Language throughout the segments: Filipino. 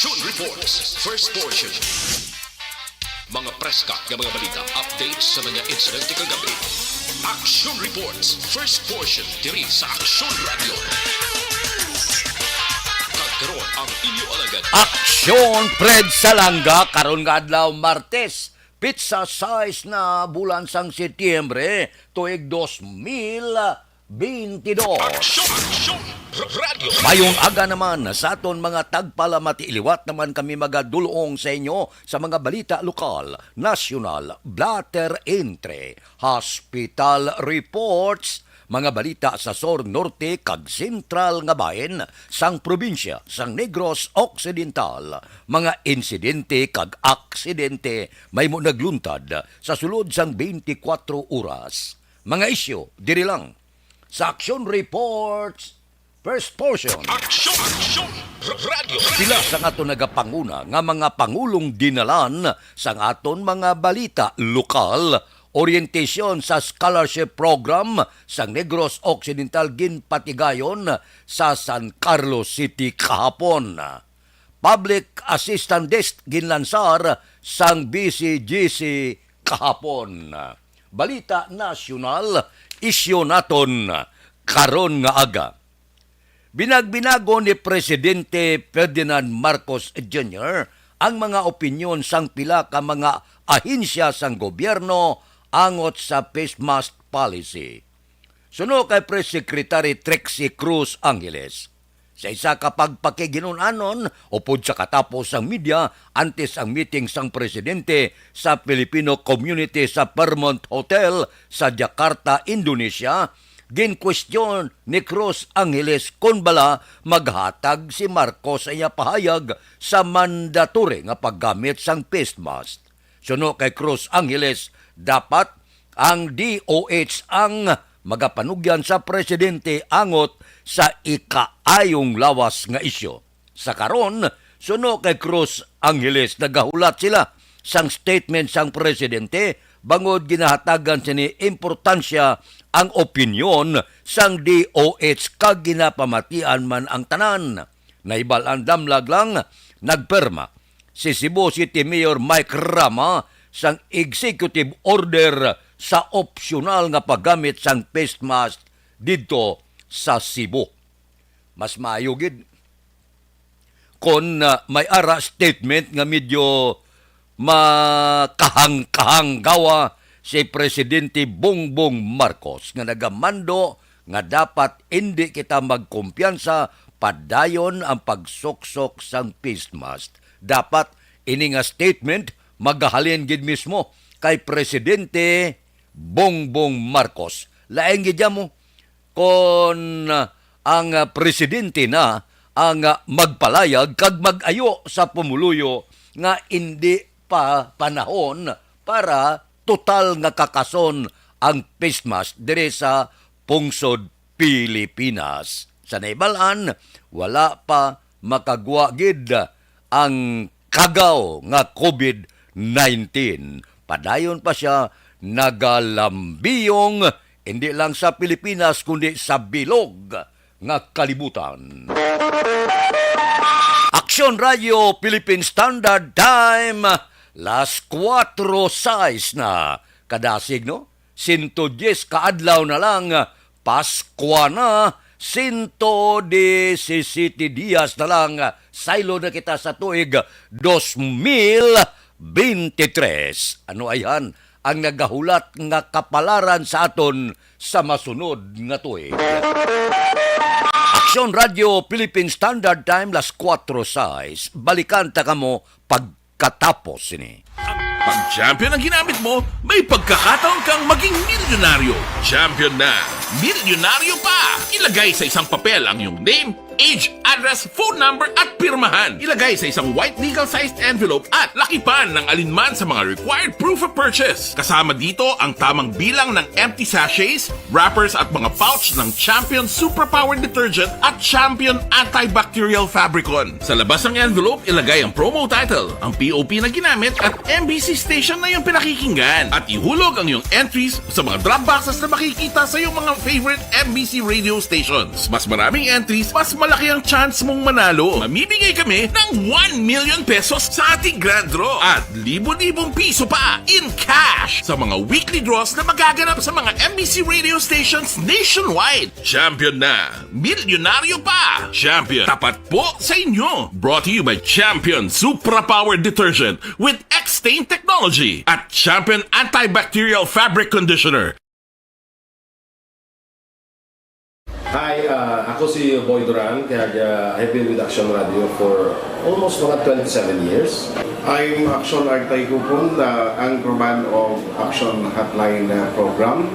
Action Reports, first portion. Mga preska ng mga balita, updates sa mga insidente kagabi. Action Reports, first portion, diri sa Action Radio. Kagkaroon ang inyo alagad. Aksyon Fred Salanga karon nga adlaw Martes. Pizza size na bulan sang Setyembre tuig 2022. Action Radio. Mayong aga naman sa aton mga tagpalamati iliwat naman kami magadulong sa inyo sa mga balita lokal, nasyonal, blatter entre, hospital reports, mga balita sa Sur Norte kag Sentral nga bahin sang probinsya sang Negros Occidental, mga insidente kag aksidente may mo nagluntad sa sulod sang 24 oras. Mga isyu diri lang sa Action Reports first portion. Action Radio. Sila sang aton nagapanguna nga mga pangulong dinalan sang aton mga balita lokal, orientation sa scholarship program sa Negros Occidental ginpatigayon sa San Carlos City kahapon. Public Assistance Desk ginlansar sang BCGC kahapon. Balita nasyonal, isyu naton karon nga aga. Binagbinago ni Presidente Ferdinand Marcos Jr. ang mga opinyon sang pila ka mga ahensya sang gobyerno angot sa face mask policy. Suno kay Press Secretary Trixie Cruz Angeles. Sa isa ka pagpakiginunanon upod sa katapos ang media antes ang meeting sang presidente sa Filipino community sa Fairmont Hotel sa Jakarta, Indonesia, ginkwestiyon ni Cruz Angeles kung bala maghatag si Marcos ay pahayag sa mandatory nga paggamit sang face mask. Suno kay Cruz Angeles, dapat ang DOH ang magapanugyan sa presidente angot sa ikaayong lawas nga isyo. Sa karon, suno kay Cruz Angeles, nagahulat sila sang statement sang presidente bangod ginahatagan sa ni importansya ang opinyon sang DOH kag ginapamatian man ang tanan. Naibalan damlag lang nagperma si Cebu City Mayor Mike Rama sang executive order sa opsyonal nga paggamit sang face mask dito sa Cebu. Mas maayo gid kon may ara statement nga medyo makahang-kahang gawa si Presidente Bongbong Marcos nga nagamando nga dapat hindi kita magkumpiyansa padayon ang pagsuksok sang face mask. Dapat ini nga statement magahalin gid mismo kay Presidente Bongbong Marcos. Laeng gid mo kon ang presidente na ang magpalayag kag magayo sa pumuluyo nga hindi pa panahon para total nga kakason ang face mask dire sa pungsod Pilipinas. Sa naibalan, wala pa makagwa gid ang kagaw nga COVID-19. Padayon pa siya nagalambiyong hindi lang sa Pilipinas kundi sa bilog nga kalibutan. Action Radio Philippine Standard Time, las 4:06 na. Kadasig no? 110 kaadlaw na lang, Paskwa na, 117 dias na lang, saylo na kita sa tuig 2023. Ano ayan ang nagahulat nga kapalaran sa aton sa masunod nga tuig. Action Radio Philippine Standard Time, las 4:06. Balikan ta kamo pagkatapos ini. Pag champion ang ginamit mo, may pagkakataon kang maging milyonaryo. Champion na, milyonaryo pa! Ilagay sa isang papel ang iyong name, age, address, phone number at pirmahan. Ilagay sa isang white legal-sized envelope at lakipan ng alinman sa mga required proof of purchase. Kasama dito ang tamang bilang ng empty sachets, wrappers at mga pouch ng Champion Superpower Detergent at Champion Antibacterial Fabricon. Sa labas ng envelope, ilagay ang promo title, ang POP na ginamit at MBC station na yung pinakikinggan. At ihulog ang iyong entries sa mga drop boxes na makikita sa iyong mga favorite MBC radio stations. Mas maraming entries, mas malaki ang chance mong manalo. Mamimigay kami ng 1 million pesos sa ating grand draw at libo-libong piso pa in cash sa mga weekly draws na magaganap sa mga MBC radio stations nationwide. Champion na, milyonaryo pa. Champion, tapat po sa inyo. Brought to you by Champion Supra Power Detergent with X-Stain Technology at Champion Antibacterial Fabric Conditioner. Hi, ako si Boy Duran, kaya I've been with Action Radio for almost mga 27 years. I'm Action Artay Kupon, the anchorman of Action Hotline program.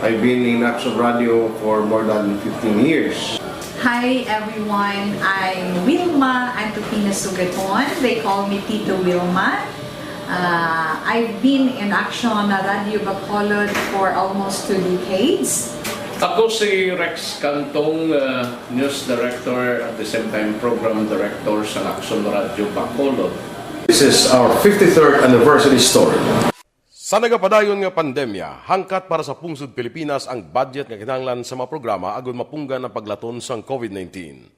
I've been in Action Radio for more than 15 years. Hi everyone, I'm Wilma Antopina Sugaton. They call me Tito Wilma. I've been in Action Radio Bacolod for almost 2 decades. Ako si Rex Cantong, News Director at the same time Program Director sa Action Radio Bacolod. This is our 53rd anniversary story. Sa nagapadayon nga pandemya, hangkat para sa pungsod Pilipinas ang budget nga kinahanglan sa mga programa agon mapunggan ang paglaton sang COVID-19.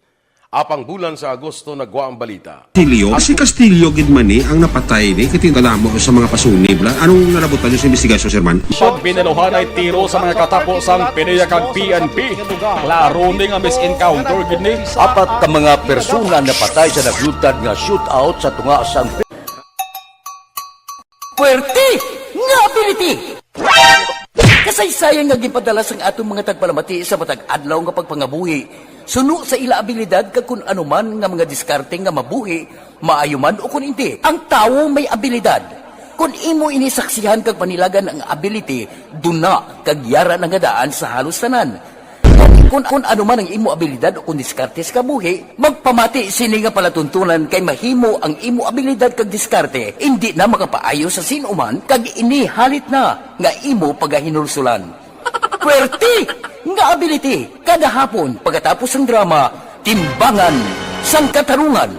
Apang bulan sa Agosto nagwa ang balita. Si Castillo gid man ni ang napatay ni kitingala mo sa mga pasunib. Anong nalabutan niyo sa investigasyon, Sir Man? Siyang binaluhan ay tiro sa mga katapos-ang pinayakang PNP. Klaro ni nga misencounter gid ni. Apat ka mga persona na patay sa naglutad nga shootout sa tunga sang Puwerte nga ability! Kasaysayan nga gipadala sang atong mga tagpalamati sa matag adlaw nga pagpangabuhi. Suno sa ila abilidad kag kun anuman nga mga diskarte nga mabuhi, maayo man o kun hindi. Ang tawo may abilidad. Kung imo inisaksihan kag panilagan ang ability, duna kag yara nga daan sa halos tanan. Kung anuman ang imo abilidad o kun diskarte sa kabuhi, magpamati sini nga palatuntunan kay mahimo ang imo abilidad kag diskarte, hindi na makapaayo sa sinuman kag ini halit na nga imo pagahinulsulan. Puwerte nga ability kada hapon pagkatapos ng drama, Timbangan sang Katarungan.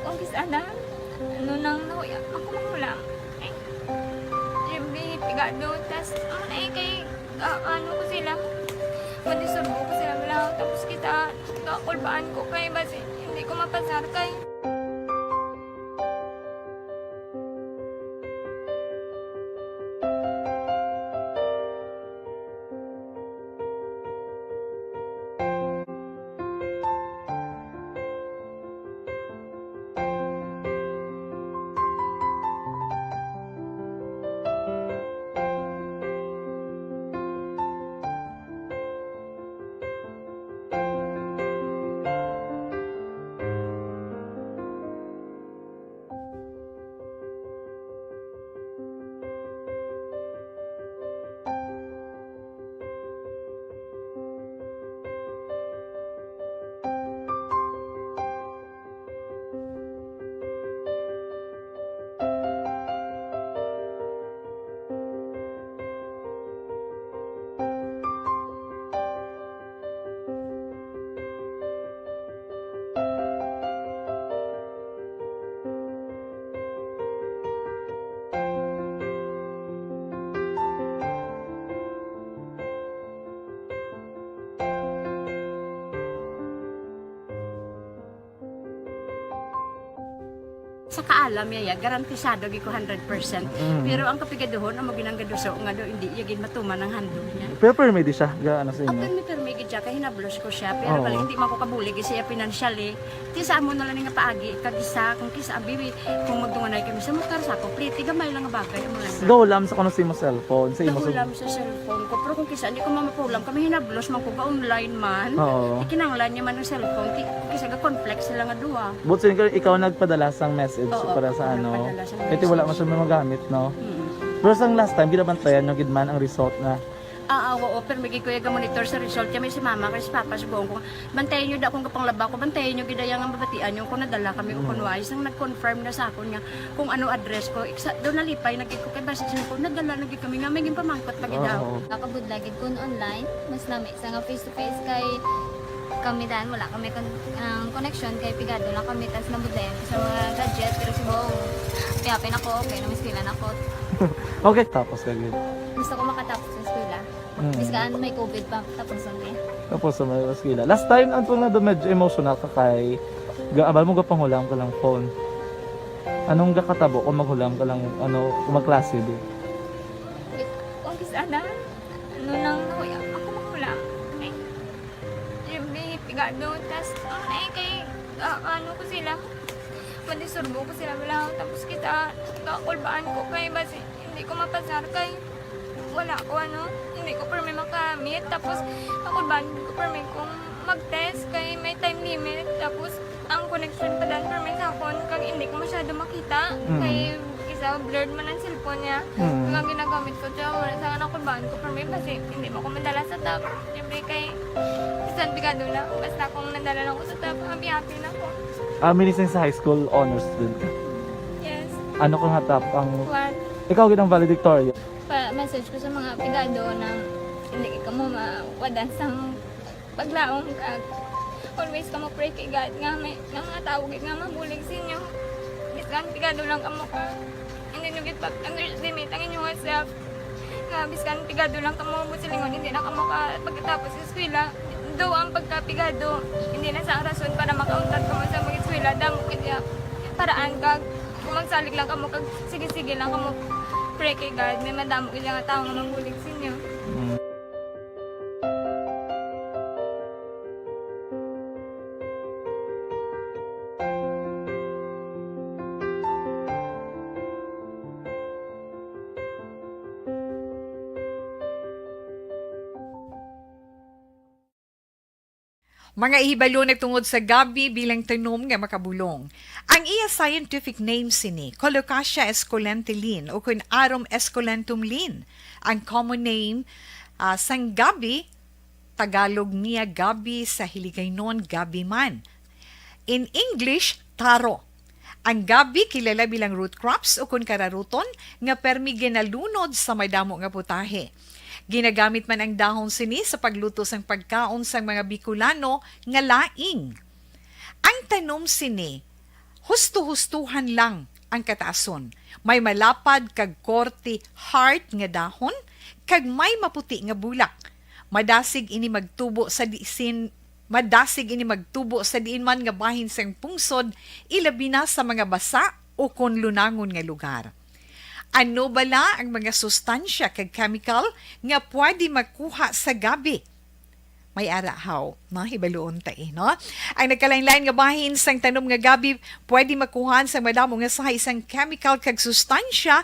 Kung sana, ano nang nauya, ako makulang. Eh, siyempre, pigado, tas, kay, ano ko sila, manisurbo ko sila lang, tapos kita, kakulbaan ko kay, basi, hindi ko mapasar kay. Sa kaalam yaya, garantisado gi ko 100%. Pero ang kapigaduhon, ang maginanggaduso, nga do, hindi yagin matuman ang handog niya. Pero permedi siya, gaano sa inyo? Ang permigid siya, kaya hinablos ko siya. Pero bali, hindi man ko kabuli, kasi siya financially. Tisa mo na lang nga paagi, kagisa, kung kisa, bibi, kung magdunganay kami sa motor sa ako, pliti, gamay lang nga bagay. Gawlam sa kuno sa imo cellphone, sa imo Gawlam sa cellphone ko, pero kung kisa, hindi ko mamapulam, kami hinablos, man ko ba online man. Ikinanglan niya man ng cellphone, kisa ga complex sila nga duwa. But sin ikaw nagpadala sang message para sa ano. Ito wala man siya magamit, no? Pero sang last time ginabantayan yung gidman ang result na oo, pero may kuya ga-monitor sa result kami si mama kasi si papa si buong ko. Bantayan nyo da akong kapanglaba ko, bantayan nyo gidayang ang babatian yung kung nadala kami o kunwais nang nag-confirm na sa akon nga kung ano address ko. Doon nalipay, naging ko kay basis ko, nadala naging kami nga, may pamangkot pagidaw. Nakabudlagid ko online, mas namin isa nga face-to-face kay kami dahil wala kami connection kay pigado lang kami tas nabudlayan sa mga gadget pero si buong Yapin ako, okay, namiskilan ako. Okay, tapos ka good. Gusto ko makatapos sa eskwela. Biskaan may COVID pa, tapos hindi. Tapos sa mga skila. Last time, ang na do medyo emotional ka kay, abal mo gapanghulam ka lang phone. Anong gakatabo kung maghulam ka lang, kung magklase di? Kung sana, nang nahuya, ako maghulam. Ay, may pigado, tas, kay, ano ko sila, madisurbo ko sila bilang, tapos kita, kakulbaan ko kay, basi, hindi ko mapasar kay, wala ko hindi ko permi makamit, tapos kakulbaan ko permi kung mag-test kay may time limit, tapos ang connection pa dan permi sa phone kag hindi ko masyado makita, kay isa blurred man ang cellphone niya, kag ginagamit ko siya, wala sa kakulbaan ko permi, kasi hindi mo ko madala sa tab, siyempre kay, isang bigado na, basta kung nadala lang ko sa tab, happy na ko. Minising sa high school honors student ka? Yes. Ano kang hatap ang... What? Ikaw ginang valedictorian? Message ko sa mga pigado na hindi ka mo mawadan sa paglaong kag always ka mo pray kay God nga may nga tawag nga mabulig sa inyo. Biskan pigado lang ka mo ka. Hindi nyo get back underestimate ang inyong self. Nga biskan pigado lang ka mo silingon hindi na ka mo ka pagkatapos sa eskwela. Do ang pagkapigado hindi na sa rason para makauntat ka mo sa mga eskwela damo kaya paraan kag kung magsalig lang ka mo kag sige-sige lang ka mo pray kay God may madamo kaya nga tao nga mabulig sa inyo. Mga ihibalo nagtungod sa gabi bilang tanom nga makabulong. Ang iya scientific name sini, Colocasia esculentilin o kun Arum esculentum lin. Ang common name sang gabi, Tagalog niya gabi, sa Hiligaynon gabi man. In English, taro. Ang gabi kilala bilang root crops o kun kararuton nga permi ginalunod sa may damo nga putahe. Ginagamit man ang dahon sini sa pagluto sang pagkaon sang mga Bicolano nga laing. Ang tanom sini, husto-hustuhan lang ang kataason. May malapad kag korte heart nga dahon kag may maputi nga bulak. Madasig ini magtubo sa diin man nga bahin sang pungsod, ilabi na sa mga basa o kon lunangon nga lugar. Ano bala ang mga sustansya kag chemical nga pwede makuha sa gabi? May arahaw, no? Hibaluon tayo, no? Ang nagkalain-lain nga bahin sang tanom nga gabi pwede makuhaan sa madamo nga sa isang chemical kag sustansya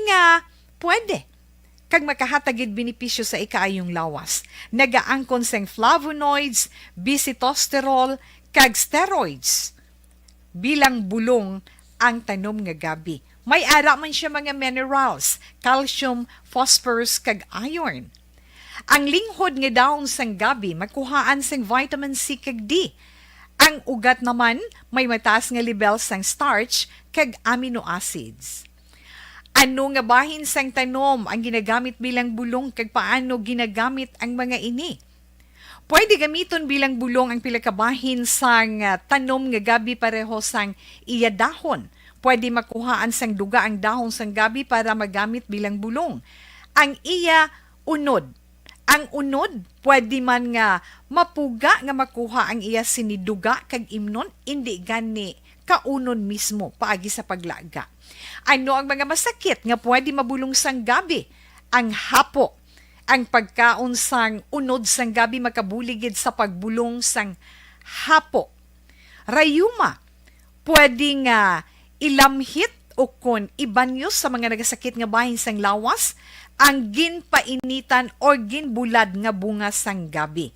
nga pwede kag makahatagid benepisyo sa ikaayong lawas. Nagaangkon sang flavonoids, bisitosterol, kag steroids. Bilang bulong ang tanom nga gabi. May ara man siya mga minerals, calcium, phosphorus, kag iron. Ang linghod nga dahon sang gabi makuhaan sang vitamin C kag D. Ang ugat naman may mataas nga level sang starch kag amino acids. Ano nga bahin sang tanom ang ginagamit bilang bulong kag paano ginagamit ang mga ini? Pwede gamiton bilang bulong ang pila ka bahin sang tanom nga gabi pareho sang iya dahon. Pwede makuhaan sang duga ang dahon sang gabi para magamit bilang bulong. Ang iya unod. Ang unod, pwede man nga mapuga nga makuha ang iya siniduga kag imnon, hindi gani kaunon mismo paagi sa paglaga. Ano ang mga masakit nga pwede mabulong sang gabi? Ang hapo. Ang pagkaon sang unod sang gabi makabuligid sa pagbulong sang hapo. Rayuma. Pwede nga ilamhit o kon ibanyo sa mga nagasakit nga bahin sang lawas ang ginpainitan o ginbulad nga bunga sang gabi.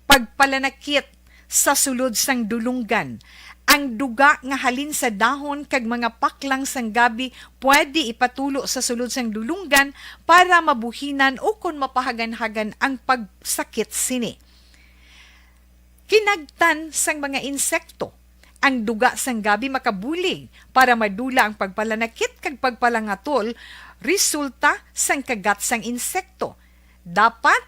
Pagpalanakit sa sulod sang dulunggan, ang duga nga halin sa dahon kag mga paklang sang gabi pwede ipatulo sa sulod sang dulunggan para mabuhinan o kon mapahagan-hagan ang pagsakit sini. Kinagtan sang mga insekto. Ang duga sang gabi makabulig para madula ang pagpalanakit kag pagpalangatol resulta sang kagat sang insekto. Dapat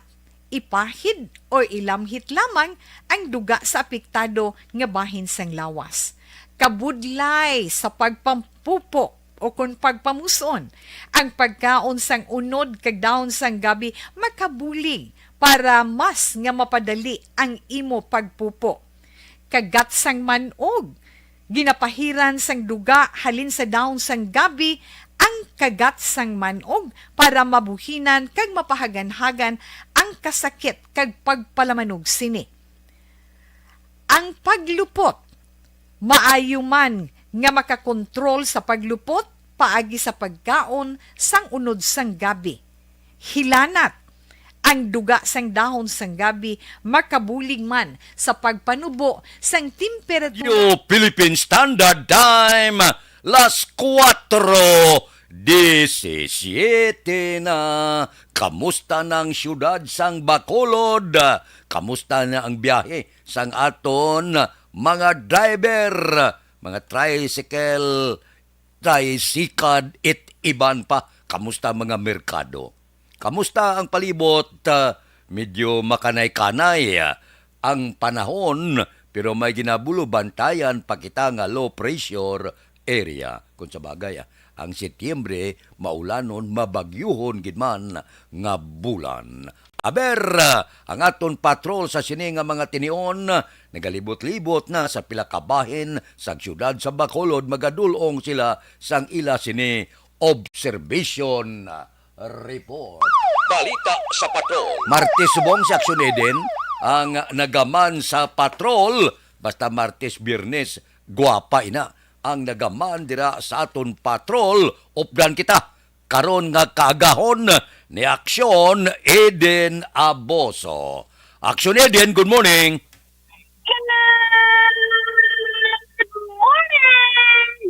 ipahid o ilamhit lamang ang duga sa apektado nga bahin sang lawas. Kabudlay sa pagpampupo o kung pagpamuson. Ang pagkaon sang unod kag daon sang gabi makabulig para mas nga mapadali ang imo pagpupo. Kagat sang manog, ginapahiran sang duga halin sa daon sang gabi ang kagat sang manog para mabuhinan kag mapahagan-hagan ang kasakit kag pagpalamanog sini. Ang paglupot, maayo man nga makakontrol sa paglupot paagi sa pagkaon sang unod sang gabi. Hilanat, ang duga sang dahon sang gabi makabulig man sa pagpanubo sang temperatura. Yo Philippine Standard Time, las 4:17 na. Kamusta ng siyudad sang Bacolod? Kamusta na ang biyahe sang aton mga driver, mga tricycle, tricycad it iban pa? Kamusta mga merkado? Kamusta ang palibot? Medyo makanay-kanay ang panahon, pero may ginabulo bantayan pa kita nga low pressure area. Kung sa bagay, ang Setyembre maulanon, mabagyuhon gidman nga bulan. Aber, ang aton patrol sa sini nga mga tinion, nagalibot-libot na sa pila ka bahin sa siyudad sa Bacolod, magadulong sila sang ila sini observation report. Balita sa patrol. Martes subong sa Aksyon Eden ang nagaman sa patrol. Basta Martes, Biyernes, guwapa ina ang nagaman dira sa aton patrol. Updan kita karon nga kaagahon ni Aksyon Eden Aboso. Aksyon Eden, good morning.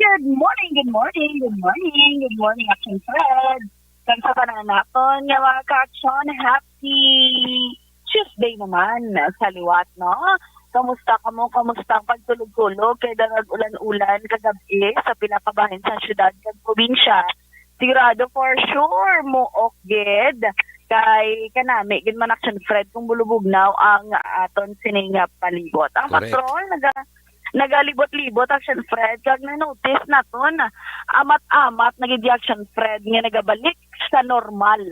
Good morning, Action Fred. Kung sa panahon natin, nga mga ka-action, happy Tuesday naman sa liwat, no? Kamusta ka mo? Kamusta ang pagtulog-tulog? Kaya darag ulan-ulan kagabi sa pinakabahin sa syudad kag probinsya. Sigurado for sure mo okged kay kanami gid man Action Fred kung bulubugnaw ang aton sininga palibot. Ang patrol nagalibot-libot Action Fred kag na-notice naton amat-amat nagidi Action Fred nga nagabalik sa normal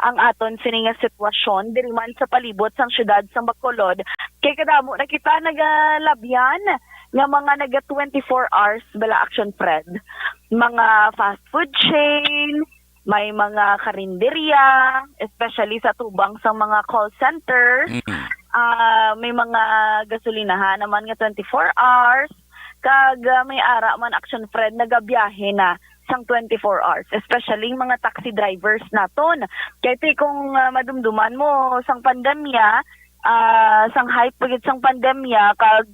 ang aton sininga sitwasyon diri man sa palibot sang syudad sang Bacolod kay kadamo na kita nagalabyan nga mga naga 24 hours bala Action Fred, mga fast food chain, may mga karinderya, especially sa tubang sa mga call center, may mga gasolinahan naman nga 24 hours, kag may ara man Action Fred nagabiyahe na sang 24 hours, especially mga taxi drivers naton. Kaya kung madumduman mo sang pandemya, sang hype pagit sang pandemya kag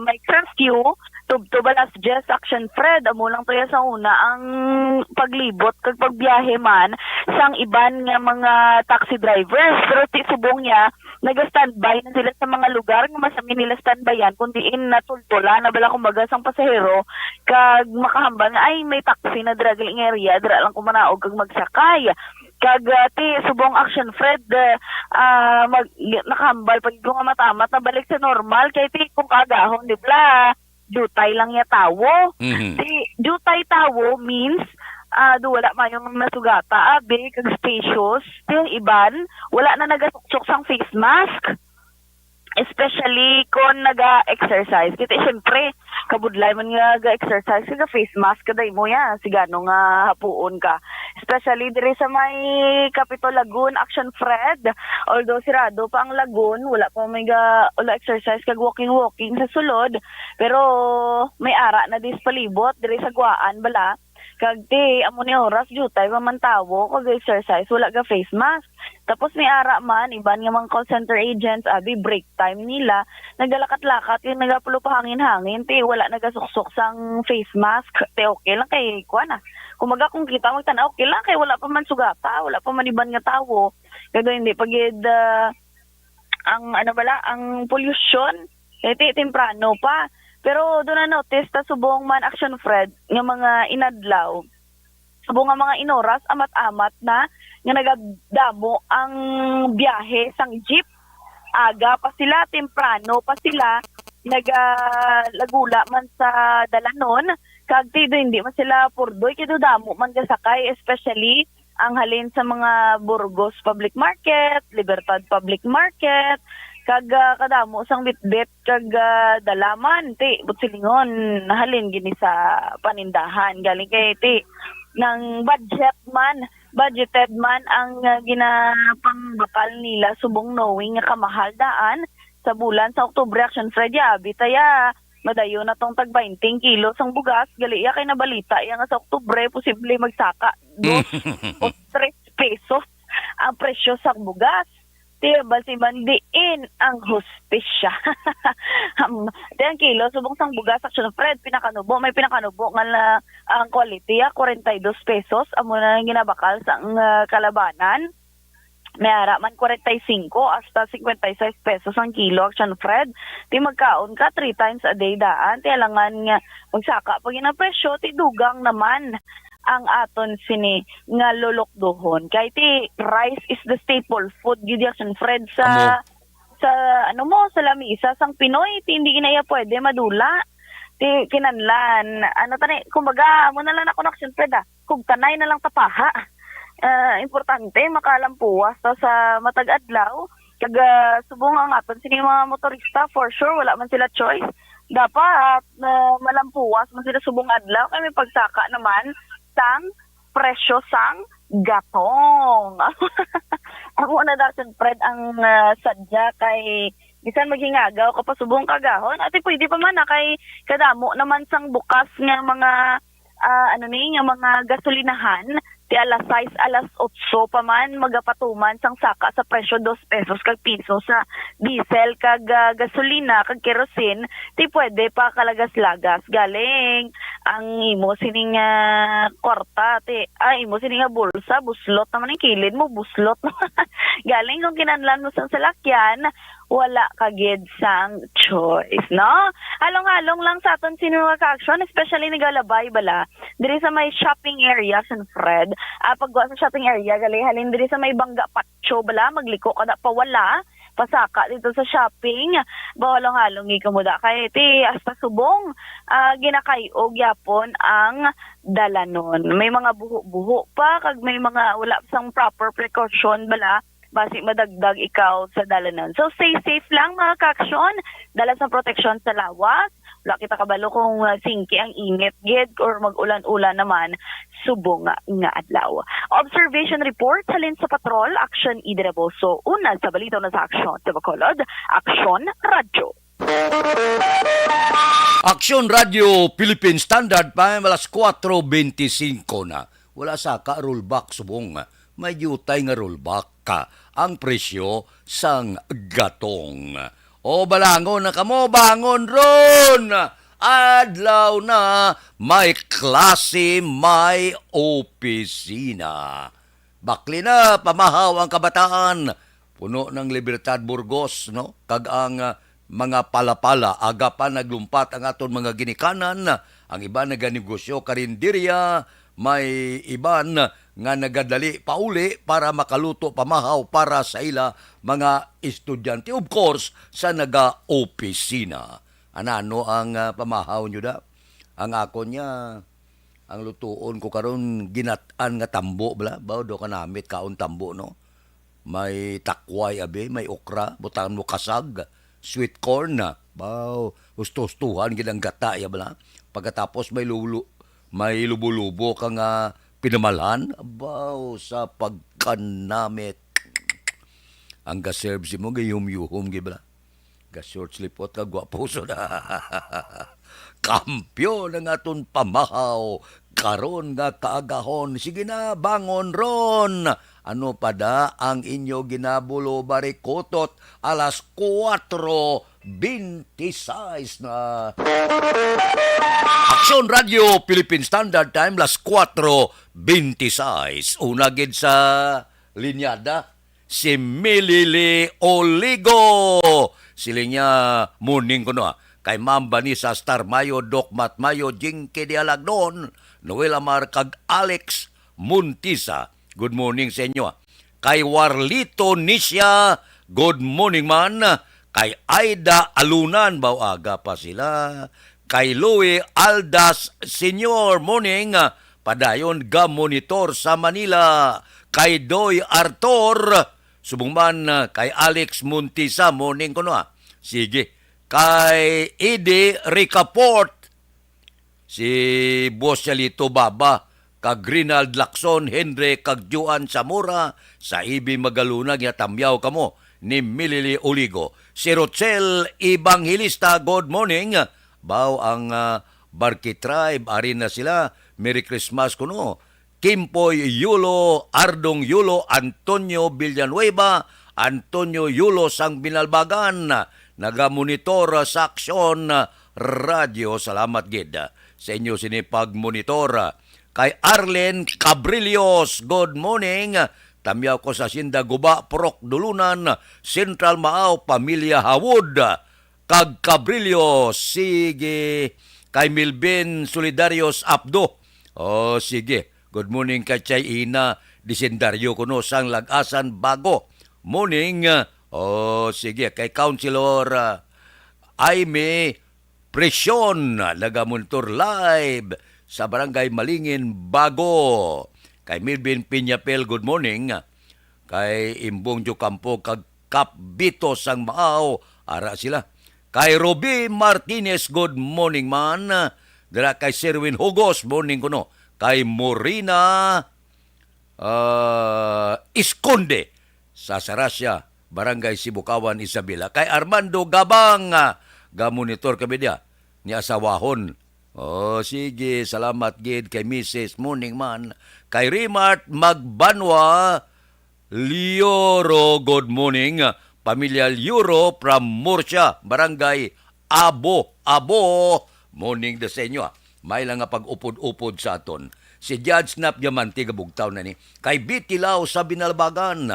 may curfew tubto balas just Action Fred amo lang to sa una ang paglibot kag pagbiyahe man sang iban nga mga taxi drivers pero ti subong niya naga-standby na sila sa mga lugar nga masami nila standbyan kundi natultula na bala kumbaga sang pasahero kag makahambal nga ay may taxi na dragging area dira lang kumanaog kag magsakay kag ti subong Action Fred nakahambal pag ko nga matamat na balik sa normal kay ti kung kagahon di bla jutay lang ya tawo. Ti jutay tawo means wala man yung nasugata big kag spacious til iban wala na nagasuksok sang face mask especially kung naga-exercise kita syempre kabudlay man nga ga-exercise ka face mask kada mo ya sigano nga hapuon ka especially diri sa may Capitol Lagoon Action Fred although sirado pa ang lagoon wala pa may wala exercise kag walking sa sulod pero may ara na dis palibot diri sa Guaan bala kag ti amo ni oras jutay mamantawo kag exercise wala ga face mask tapos may ara man iban nga mga call center agents abi break time nila nagalakat-lakat yung nagapulo pa hangin-hangin ti wala nagasuksok sang face mask ti okay lang kay kuana kumaga kung kita magtanaw okay lang kay wala pa man sugata wala pa man iban nga tawo kag hindi pagid ang ang pollution ti temprano pa. Pero doon na notice ta subong man Action Fred nga mga inadlaw. Subong nga mga inoras amat-amat na nga nagadamo ang biyahe sang jeep. Aga pa sila, temprano pa sila nagalagula man sa dalanon Kagtido hindi man sila purdoy kido damo man gasakay, especially ang halin sa mga Burgos Public Market, Libertad Public Market, kag kadamo sang bitbit kag dalaman ti butsilingon nahalin gini sa panindahan galing kay ti ng budgeted man ang ginapangbakal nila subong knowing nga kamahal daan sa bulan sa Oktubre. Action Fred yabi taya madayo na tong tag 20 kilos ang bugas gali iya kay nabalita iya nga sa Oktubre posible magsaka 2 o 3 pesos ang presyo sa bugas. Tibal si bandiin ang hustisya. Di ang kilo subong sang bugas Action Fred pinakanubo may pinakanubo nga ang quality 42 pesos amo na ginabakal sa kalabanan. May ara man 45 hasta 56 pesos ang kilo Action Fred. Ti magkaon ka 3 times a day daan. Ti alangan nga magsaka pag ina presyo ti dugang naman ang aton sini nga lulokdohon. Kay ti rice is the staple food gid Action Fred sa sa lamisa sang Pinoy ti hindi ginaya pwede madula. Ti kinanlan tani kumbaga amo na lang ako Action Fred kung tanay na lang tapaha. Importante makalampuwas sa matag adlaw kag subong ang aton sini mga motorista for sure wala man sila choice dapat malampuwas man sila subong adlaw kay may pagsaka naman sang presyo sang gatong. Ako na Action Fred ang sadya kay bisan maghingagaw kapag subong kagahon at pwede pa man kay kadamo naman sang bukas nga mga nga mga gasolinahan ti alas 6, alas 8 pa man magapatuman sang saka sa presyo 2 pesos kag piso sa diesel kag gasolina kag kerosene ti pwede pa kalagas-lagas galing ang imo sining kwarta ti imo sining bulsa buslot naman ang kilid mo buslot galing kung kinanlan mo sang salakyan wala kagid sang choice, no? Halong-halong lang sa aton sino mga ka-action, especially nagalabay bala, diri sa may shopping area, San Fred. Pagwa sa shopping area, gali halin diri sa may Bangga Patio bala, magliko kada pa wala, pasaka dito sa shopping, bawalong-halong ikamuda. Kaya iti, hasta subong, ginakayog yapon ang dalanon. May mga buho-buho pa, kag may mga wala sang proper precaution bala, basi madagdag ikaw sa dalanan. So stay safe lang mga ka-aksyon. Dala sa proteksyon sa lawas. Wala kita kabalo kung singki ang init gid or mag-ulan-ulan naman subong nga adlaw. Observation report halin sa patrol Action Idreboso. Una sa balita na sa Action sa Bacolod, Action Radio. Action Radio Philippine Standard Time alas 4:25 na. Wala sa ka-rollback subong. May yutay nga rollback ka ang presyo sang gatong. O balangon na kamo, bangon ron! Adlaw na, may klase, may opisina. Bakli na, pamahaw ang kabataan. Puno ng Libertad Burgos, no? Kag ang mga palapala, aga pa naglumpat ang aton mga ginikanan. Ang iba naganegosyo karinderya, may iban nga nagadali pauli para makaluto pamahaw para sa ila mga estudyante. Of course, sa naga-opisina. Ano ang pamahaw nyo da? Ang ako niya, ang lutuon ko karon ginatan nga tambo, bala? Baw do ka namit kaon tambo, no? May takway, abe, may okra, butangan mo kasag, sweet corn na. Baw, gusto-gustuhan ginang gata, ya bala? Pagkatapos may lubo-lubo kang pinamalan, abaw sa pagkanamit. Ang gaserve si mo, gayum-yuhum, gibla. Ga-short slipot ka, gwaposo na. Kampyon ang aton pamahaw, karon nga kaagahon. Sige na, bangon ron. Ano pa da ang inyo ginabulo barikotot alas 4:26 na. Action Radio Philippine Standard Time alas 4:26. Una gid sa linyada si Milili Oligo. Silinya morning ko no. Kay Mamba ni sa Star Mayo, Doc Mat Mayo, Jinky Dialagnon, Noel Amar kag Alex Muntisa. Good morning sa inyo. Kay Warlito Nisya, good morning man. Kay Aida Alunan, bawaga pa sila. kay Louie Aldas Senior, morning. Padayon ga monitor sa Manila, kay Doy Artor, subungman kay Alex Muntisa, morning ko no. Sige, kay Edi Ricaport, si Boss Yalito Baba, kag Rinald Lacson, Henry kag Juan Zamora, sa Ibi Magalunag yatamyaw kamo ni Milili Oligo. Si Rochelle Evangelista, good morning. Baw ang Barki Tribe, ari na sila. Merry Christmas kuno. Kimpoy Yulo, Ardong Yulo, Antonio Villanueva, Antonio Yulo sang Binalbagan, nagamonitor sa Aksyon Radio. Salamat gid sa inyo sinipag-monitor. Kay Arlen Cabrillos, good morning. Tamyaw ko sa Sinda Guba, Prok Dulunan, Central Maaw, Pamilya Hawod. Kag Cabrillos, sige. Kay Milben Solidarios Abdo. Oh, sige. Good morning kay Chay Ina, Disendaryo kuno sang Lagasan Bago. Morning. Oh, sige. Kay Councilor Aime Presyon, Lagamuntor Live sa Barangay Malingin, Bago. Kay Milvin Piñapel, good morning. Kay Imbong Jukampo, kag Kapbito sang Maaw, ara sila. Kay Roby Martinez, good morning man. Dira kay Sherwin Hugos, morning kuno. Kay Morina Isconde sa Sarasya, Barangay Sibukawan, Isabela. Kay Armando Gabang, gamonitor kami dia, ni asawahon. Oh, sige, salamat gid kay Mrs. Morning man. Kay Rimart Magbanwa Lioro, good morning. Pamilya Lioro from Murcia, Barangay Abo, morning de sa inyo. May lang nga pag-upod-upod sa aton. Si Judge Snap Diamante gabugtaw na ni. Kay Bitilaw sa Binalbagan,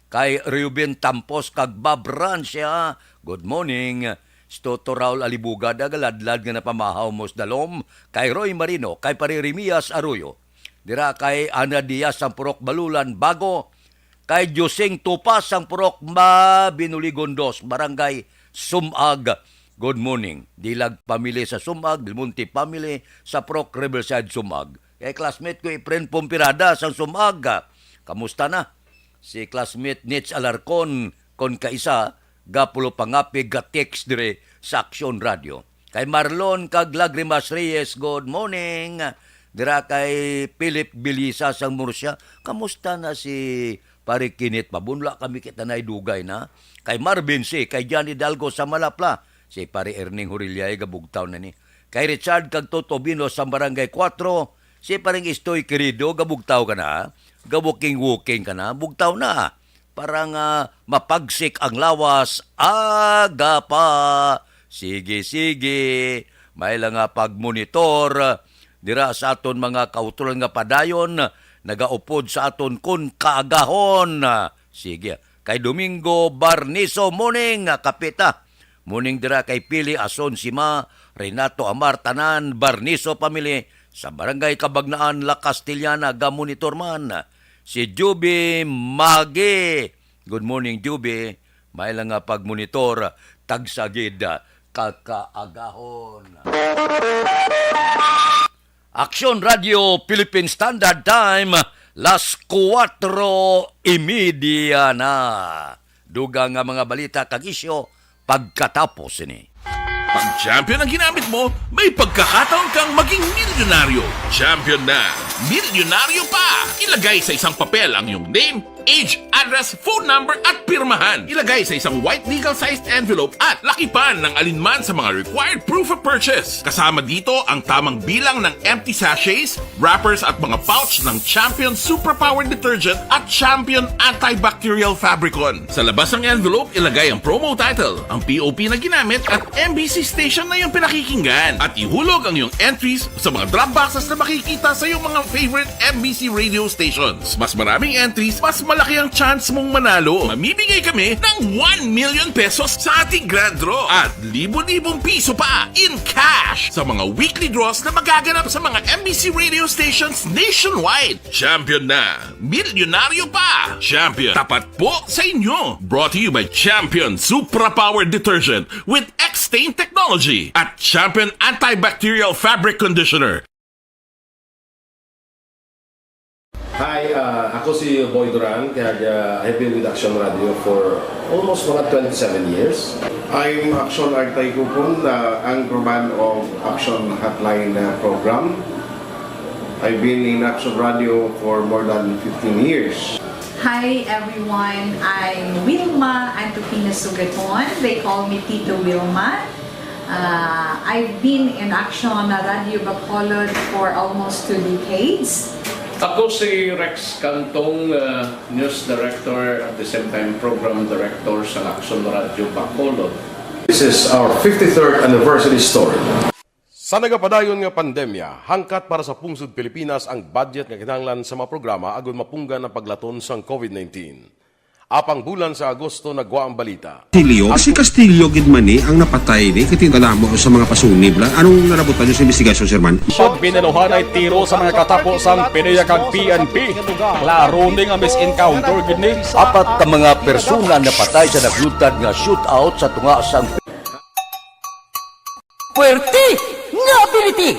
kay Reuben Tampos kag Babransya, good morning. Stoto Raul Alibuga, dagaladlad nga napamahaw mos dalom. Kay Roy Marino, kay Paririmias Arroyo. Dira kay Ana Diaz ang Purok Balulan, Bago. Kay Joseng Tupas ang Purok Binuligondos, Barangay Sumag. Good morning. Dilag pamili sa Sumag, Dilmunti pamili sa Purok Riverside Sumag. Kay classmate ko Efren Pompirada sa Sumag. Kamusta na? Si classmate Nitz Alarcon kon kaisa gapulo pangapig ga-text dire sa Aksyon Radio. Kay Marlon kag Lagrimas Reyes, good morning. Dira kay Philip Bilisa sang Murcia. Kamusta na si Pare Kinit? Mabunla kami kita na idugay na. Kay Marvin C. Kay Johnny Dalgo sa Malapla. Si Pare Erning Hurilyay gabugtaw na ni. Kay Richard kag Totobino sa Barangay 4. Si Paring Istoy Querido, gabugtaw ka na. Gabuking-wuking ka na. Bugtaw na. Parang mapagsik ang lawas. Aga pa. Sige. May lang nga pagmonitor. Dira sa aton mga kautulan nga padayon. Nagaupod sa aton kun kaagahon. Sige. Kay Domingo Barniso, morning. Kapita. Morning dira kay Pili Ason Sima. Renato Amar Tanan. Barniso pamili. Sa Barangay Kabagnaan, La Castellana, gamonitor man. Si Juby Magi. Good morning, Juby. May lang nga pagmonitor. Tagsagid kakaagahon. Aksyon Radio Philippine Standard Time. Las 4:30 na. Duga nga mga balita kag isyo pagkatapos ini. Pag champion ang ginamit mo, may pagkakataon kang maging milyonaryo. Champion na, milyonaryo pa! Ilagay sa isang papel ang iyong name, age, address, phone number at pirmahan. Ilagay sa isang white legal-sized envelope at lakipan ng alinman sa mga required proof of purchase. Kasama dito ang tamang bilang ng empty sachets, wrappers at mga pouch ng Champion Superpower Detergent at Champion Antibacterial Fabricon. Sa labas ng envelope, ilagay ang promo title, ang POP na ginamit at MBC station na yung pinakikinggan. At ihulog ang iyong entries sa mga drop boxes na makikita sa iyong mga favorite MBC radio stations. Mas maraming entries, mas malaki ang chance mong manalo. Mamimigay kami ng 1 million pesos sa ating grand draw at libo-libong piso pa in cash sa mga weekly draws na magaganap sa mga MBC radio stations nationwide. Champion na, milyonaryo pa. Champion, tapat po sa inyo. Brought to you by Champion Supra Power Detergent with extra stain technology at Champion Antibacterial Fabric Conditioner. Hi, ako si Boy Duran, kaya I've been with Action Radio for almost mga 27 years. I'm Action Artay Kupon, anchorman of Action Hotline program. I've been in Action Radio for more than 15 years. Hi everyone, I'm Wilma Antopina Sugaton. They call me Tito Wilma. I've been in Action Radio Bacolod for almost 2 decades. Ako si Rex Cantong, News Director at the same time Program Director sa Action Radio Bacolod. This is our 53rd anniversary story. Sa nagapadayon nga pandemya, hangkat para sa pungsod Pilipinas ang budget nga kinahanglan sa mga programa agon mapunggan ang paglaton sang COVID-19. Apang bulan sa Agosto nagwa ang balita. Castillo, si Castillo gidmani ang napatay ni katingalamo sa mga pasunib. Anong narabutan niyo sa investigasyon, Sir Man? Pagbineluhan ay tiro sa mga katapos ang PDEA kag PNP. Klaro ning ang misencounter gid ni. Apat ka mga persona na patay sa naglutad nga shootout sa tunga sang Puwerte nga ability!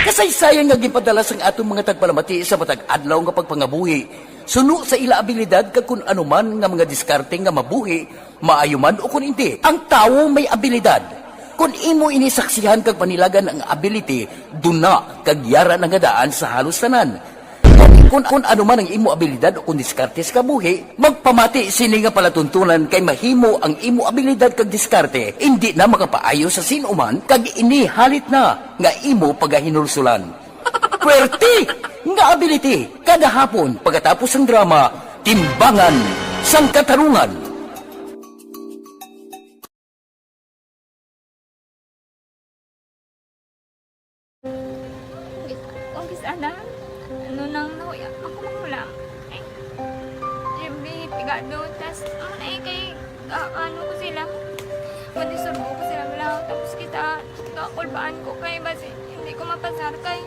Kasaysayan nga gipadala sang atong mga tagpalamati sa matag adlaw nga pagpangabuhi. Suno sa ila abilidad kag kun anuman nga mga diskarte nga mabuhi, maayo man o kun hindi. Ang tawo may abilidad. Kung imo inisaksihan kag panilagan ang ability, duna kag yara nga daan sa halos tanan. Kung anuman ang imo abilidad o kun diskarte sa kabuhi, magpamati sini nga palatuntunan kay mahimo ang imo abilidad kag diskarte, hindi na makapaayo sa sinuman kag ini halit na nga imo pagahinulsulan. Puwerte nga ability kada hapon pagkatapos ng drama Timbangan sang Katarungan. Kung sana, ano nang nauya, ako mangulang. Ay, siyempre, pigado, tas, kay, ano ko sila, madisurbo ko sila lang, tapos kita, kakulbaan ko kay, basi, hindi ko mapasar kay.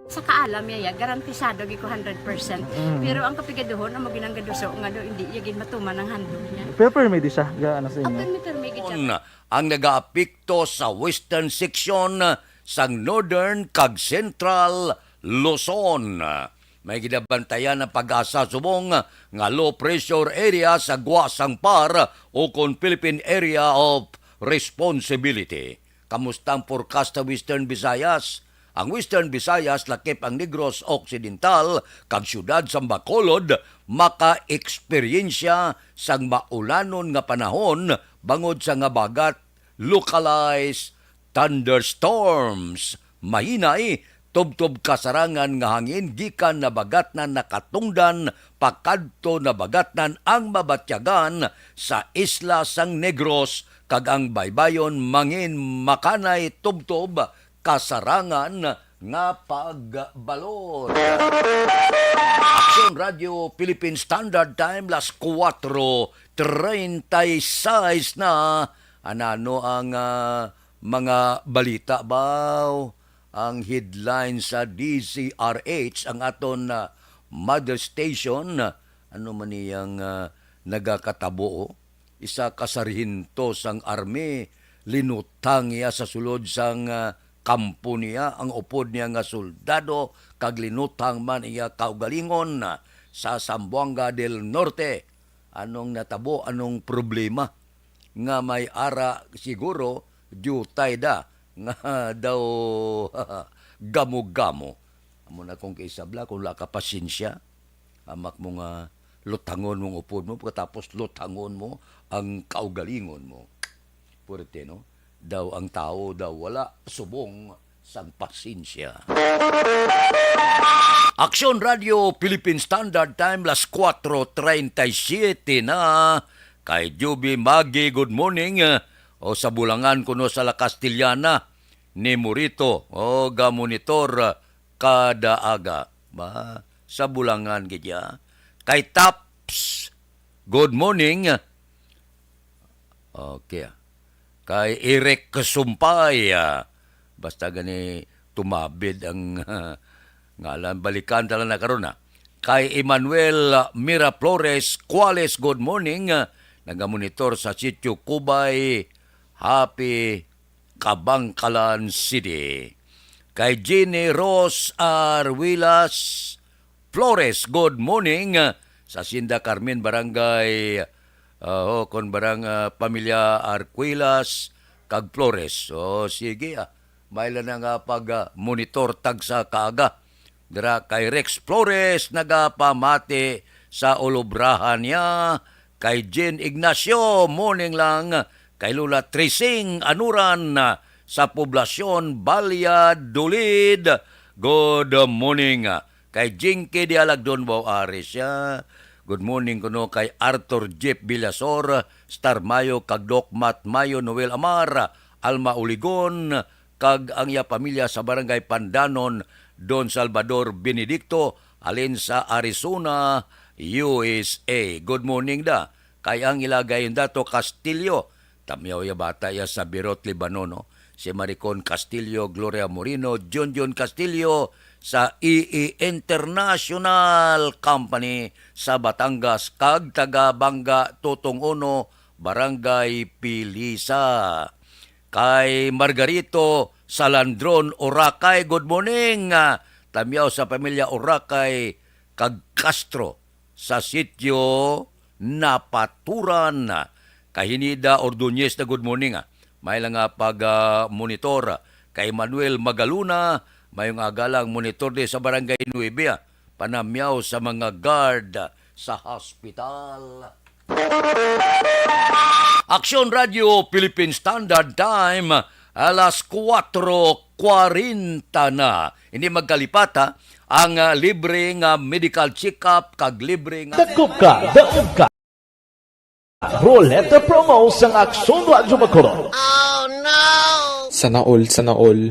Sa kaalam yaya, garantisado gi ko 100%. Pero ang kapigaduhon, ang maginanggaduso, nga do, hindi yagin matuman ang handog niya. Pero permedi siya, gaano sa inyo? ang nagaapekto sa western section sang northern kag central Luzon. May ginabantayan ng pag-asa subong nga low pressure area sa Gua Sangpar o kon Philippine Area of Responsibility. Kamustang forecast sa Western Visayas? Ang Western Visayas lakip ang Negros Occidental kag syudad sa Bacolod maka-eksperyensya sang maulanon nga panahon bangod sa nga bagat localized thunderstorms. Mahinay tubtob kasarangan nga hangin gikan na bagatnan nakatungdan pakadto na bagatnan ang mabatyagan sa isla sang Negros kag ang baybayon mangin makanay tubtob kasarangan nga pagbalot. Action Radio Philippine Standard Time las 4:36 na. Anano ang mga balita baw? Ang headline sa DCRH ang aton mother station ano man niyang nagakatabo isa kasarhinto sang army, linutang iya sa sulod sang kampo niya, ang upod niya nga soldado, kag linutang man iya kaugalingon sa Zamboanga del Norte. Anong natabo, anong problema? Nga may ara siguro, jutay da, nga daw gamo-gamo. Amo na kung kaisabla, kung la ka pasensya, amak mo nga lutangon mong upod mo, pagkatapos lutangon mo ang kaugalingon mo. Purete, no? Daw ang tao, daw wala subong sang pasensya. Aksyon Radio Philippine Standard Time, las 4:37 na. Kay Juby Magi, good morning. O sa bulangan kuno sa La Castellana, ni Murito, o gamonitor kada aga. Ba, sa bulangan gidya. Kay Taps, good morning. Okay. Kay Eric Kasumpay, basta gani tumabid ang ngalan, balikan tala na karon na. Kay Emmanuel Miraflores Cuales, good morning. Nagamonitor sa Sitio Cubay, Happy Kabangkalan City. Kay Jenny Rose Arwilas Flores, good morning. Sa Sinda Carmen, Barangay kon barang pamilya Arquilas kag Flores. So sige, may na nga pag-monitor tag sa kaaga. Dira kay Rex Flores nagapamati sa ulubrahan niya. Kay Jean Ignacio, morning lang. Kay Lula Trising Anuran sa poblasyon Valladolid, good morning. Kay Jinky Dialagdon Aris siya, good morning kuno. Kay Arthur Jeff Villasor, Star Mayo, kag Doc Mat Mayo, Noel Amar, Alma Uligon, kag ang iya pamilya sa Barangay Pandanon, Don Salvador Benedicto, alin sa Arizona, USA. Good morning da. Kay ang ilagay dato Castillo, tamyaw ya bata ya sa Birot, Libanon, no? Si Maricon Castillo, Gloria Moreno, John Castillo sa EE International Company sa Batangas, kag taga Banga Totong Uno, Barangay Pilisa. Kay Margarito Salandron Orakay, good morning. Tamyaw sa pamilya Orakay kag Castro sa sitio Napaturan. Kahinida Ordonez na good morning. May lang pag-monitor. Kay Manuel Magaluna, mayong agalang monitor din sa Barangay 9. Panamyaw sa mga guard sa hospital. Aksyon Radio Philippine Standard Time, alas 4:40 na. Hindi magkalipata ang libreng medical check-up kag libreng Dakop ka, daog ka. Roleta promo sang Aksyon Radio Bacolod. Oh no! Sana all.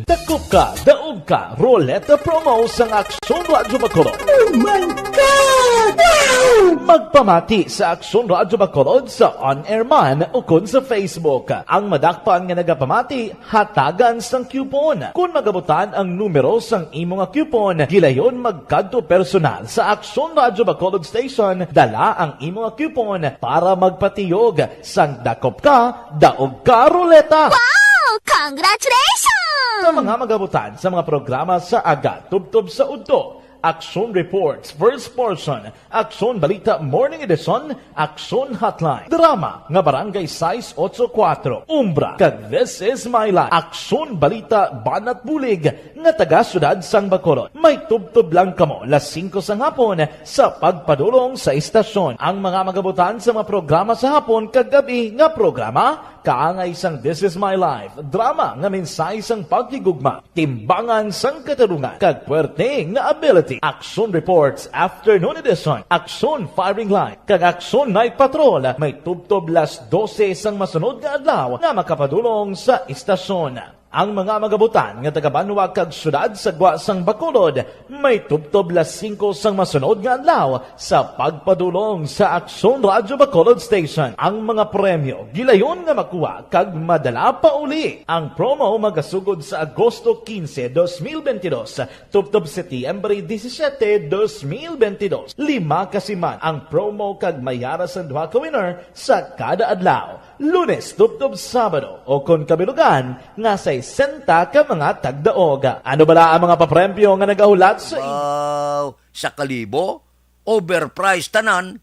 Dakop ka, daog ka. Roleta promo sang Aksyon Radio Bacolod. Oh my God! Wow! Magpamati sa Aksyon Radio Bacolod sa on-air man o kun sa Facebook. Ang madakpan nga nagapamati, hatagan sang coupon. Kung magabutan ang numero sang imo nga coupon, gilayon magkadto personal sa Aksyon Radio Bacolod Station, dala ang imo nga coupon para magpatiyog sang dakop ka, daog ka roleta. Wow! Congratulations! Sa mga magabutan sa mga programa sa Aga Tubtob sa Udto, Aksyon Reports, First Portion, Aksyon Balita Morning Edition, Aksyon Hotline, Drama nga Barangay 684, Umbra, kag This Is My Life, Aksyon Balita Banat Bulig nga taga Sudad Sang Bacolod. May tubtob lang kamo las 5 sa hapon sa pagpadulong sa istasyon. Ang mga magabutan sa mga programa sa hapon kag gabi nga programa kaangay sang This Is My Life, drama nga mensahe sang pagtigugma, timbangan sang katarungan, kag puwerte nga ability. Aksyon Reports Afternoon Edition, Aksyon Firing Line, kag Aksyon Night Patrol. May tubtob las 12 sang masunod nga adlaw nga makapadulong sa istasyon. Ang mga magabutan nga taga-Banwa kag syudad sa Guasang Bacolod may tubtob las 5 sang masunod nga adlaw sa pagpadulong sa Aksyon Radio Bacolod Station. Ang mga premyo gilayon nga makuha kag madala pa uli. Ang promo magasugod sa Agosto 15, 2022 tubtob Setyembre 17, 2022. 5 kasiman ang promo kag mayara sa duha ka winner sa kada adlaw. Lunes tubtob Sabado o kon kabilugan nga sa 60 ka mga tagdaog. Ano bala ang mga papremyo nga nagahulat sa sa kalibo, overpriced tanan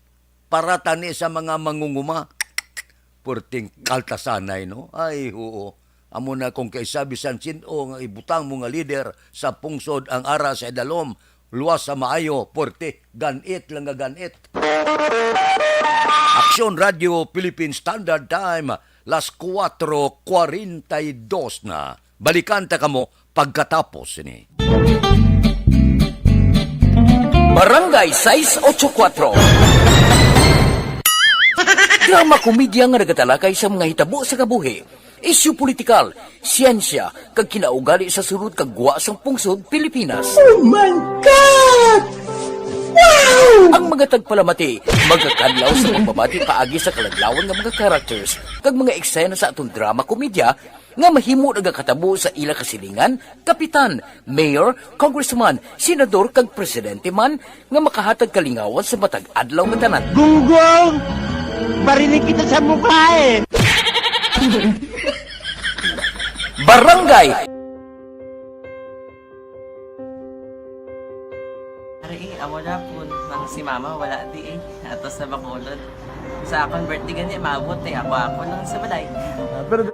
para tani sa mga mangunguma. Purting kaltasanay, no? Ay, oo. Amo na kung kaisabi san sino nga ibutang mo nga leader sa pungsod ang ara sa idalom, luwas sa maayo, purti, ganit lang nga ganit. Aksyon Radio Philippine Standard Time, las 4:42 na. Balikan ta kamo pagkatapos ini. Barangay 684. Drama komedya nga nagatalakay sa mga hitabo sa kabuhi, isyu politikal, siyensya, kag kinaugali sa sulod kag guwa sang pungsod Pilipinas. Oh my God! Wow! Ang mga tagpalamati, magkakadlaw sa pagbabati paagi sa kalaglawan ng mga characters kag mga eksena sa atong drama komedya nga mahimo nagakatabo sa ila kasilingan, kapitan, mayor, congressman, senador kag presidente man nga makahatag kalingawan sa matag adlaw nga tanan. Gunggong! Barinig kita sa mukha eh! Barangay! Amo na po, nang si mama wala di eh, atos na Bacolod. Sa akong birthday gani, maabot eh, ako lang sa balay. Pero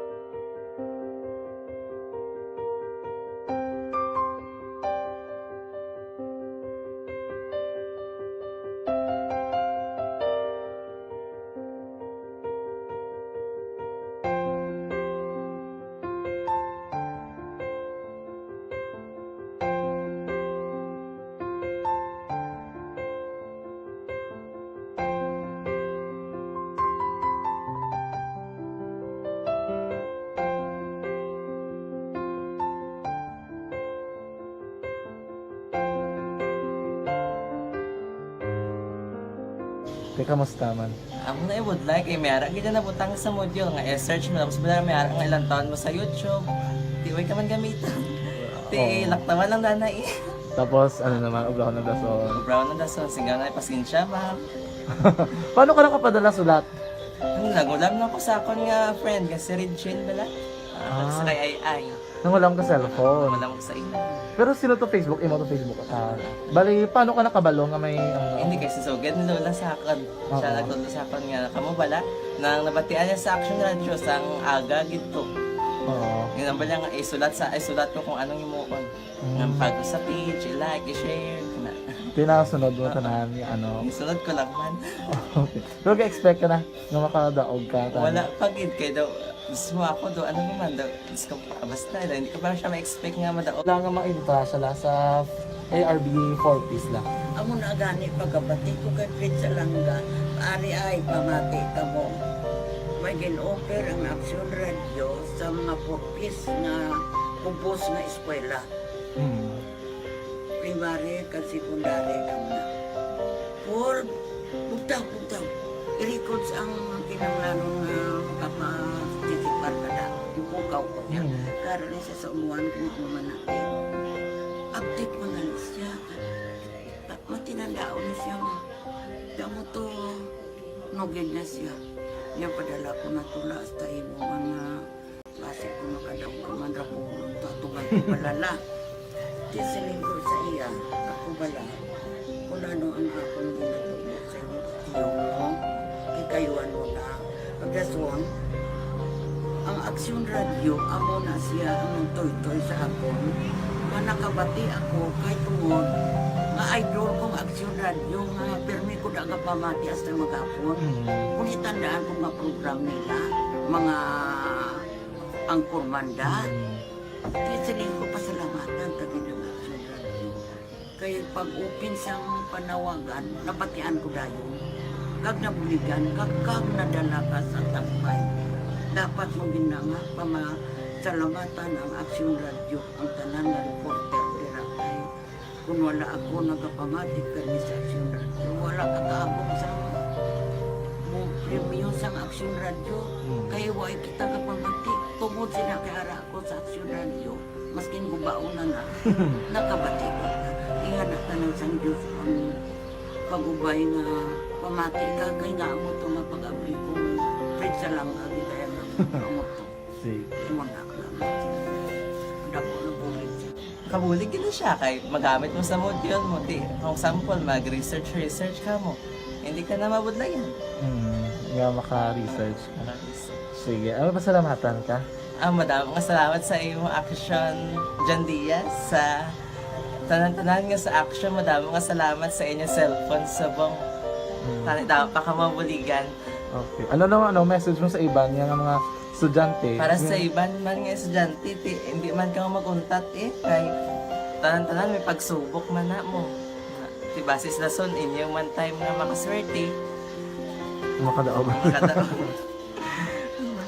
kamusta man? Ako na would like, mayara gina na butang sa module nga search mo tapos bala mayara nga ilang taon mo sa YouTube. Tiway ka man gamitan. Ti laktaman lang nanay. Tapos ano naman, ubraw ng dason. Ubraw ng dason, sigaw na pasensya ma'am. Paano ka nakapadala sulat? Nagulam na ko sa akon nga friend, nga si Regine bala. Sa kay ay. Nang wala ka cellphone. Wala ko sa ina. Pero sino to Facebook? Imo to Facebook. Bali, paano ka nakabalo nga may... Hindi kasi so, ganun lola sa akin. Siya nagtulo sa akin nga, kamo bala, nang nabatian niya sa Action Radio sang aga gito. Oo. Yun ang bala nga, isulat ko kung anong imukon. Nang pag sa page, i-like, i-share. Pinasunod mo tanan ni ano? Isunod ko lang man. Okay. Pero ka-expect ka na nga makadaog ka? Wala, pagid kayo daw. Gusto mo ako do, ano naman daw, gusto ko basta daw, hindi ko parang siya ma-expect nga madaog. Wala nga maibita siya sa ARB 4-piece lang. Amo na gani pagkabati ko kay Fritz Alanga, ari ay pamati ka mo. May gin-offer ang Action Radio sa mga 4-piece na kumpos na eskwela. Primary kag secondary kam na. For bugtaw. I-records ang kinanglanong kapatitipar ka na. Yung kukaw ko niya. Karoon siya sa umuan kung umuman natin. Update mo na siya. Matinandao na siya. Damo to nugid na siya. Niya padala ko na tula hasta imo mga klase ko makadaw ka man ra po tatugan ko balala. Tisiling ko sa iya. Ako bala. Kung ano ang akong ginatulo sa iyo mo. Kayuan mo na. Pagdason, ang Action Radio, amo na siya ang toy-toy sa akon. Manakabati ako kay tungod nga idol kong Action Radio nga permi ko daga pamati hasta magapon. Kung itandaan ko nga program nila, mga angkor manda, kisiling ko pasalamatan tagin ng Action Radio. Kaya pag-upin siyang panawagan, nabatian ko dayon. Kag nabuligan, kag nadala ka sa takpay. Dapat mo ginanga salamatan ang Aksyon Radio, ang tanan nga reporter dira kay kung wala ako nagapamatik kami sa Aksyon Radio, wala kakaabong sa premium sa Aksyon Radio, kaya wala kita kapamatik tungod sila kay ara ako sa Aksyon Radio, maskin gubauna na nakabatik na inga na tanang sang Diyos ang pagubay nga pamati ka kay nga mo ito nga pag-abay kung Fred sa lang agi kaya nga mo ito. Imo na ka lang. Dako na bulit siya. Kabulig gina siya kay magamit mo sa module mo. Kung sample, mag-research ka mo. Hindi ka na mabudlayan. Nga maka-research ka. Sige, pasalamatan ka? Madaming salamat sa iyong action, John Diaz, sa tanan-tanan nga sa action. Madaming salamat sa inyong cellphone sa bong. Dapat pa ka mabuligan. Okay. Ano message mo sa iban nga mga estudyante? Para sa iban man nga estudyante, hindi man ka maguntat kay tanan-tanan may pagsubok man na mo. Basis lason inyong man time nga makaswerte. Makadaog.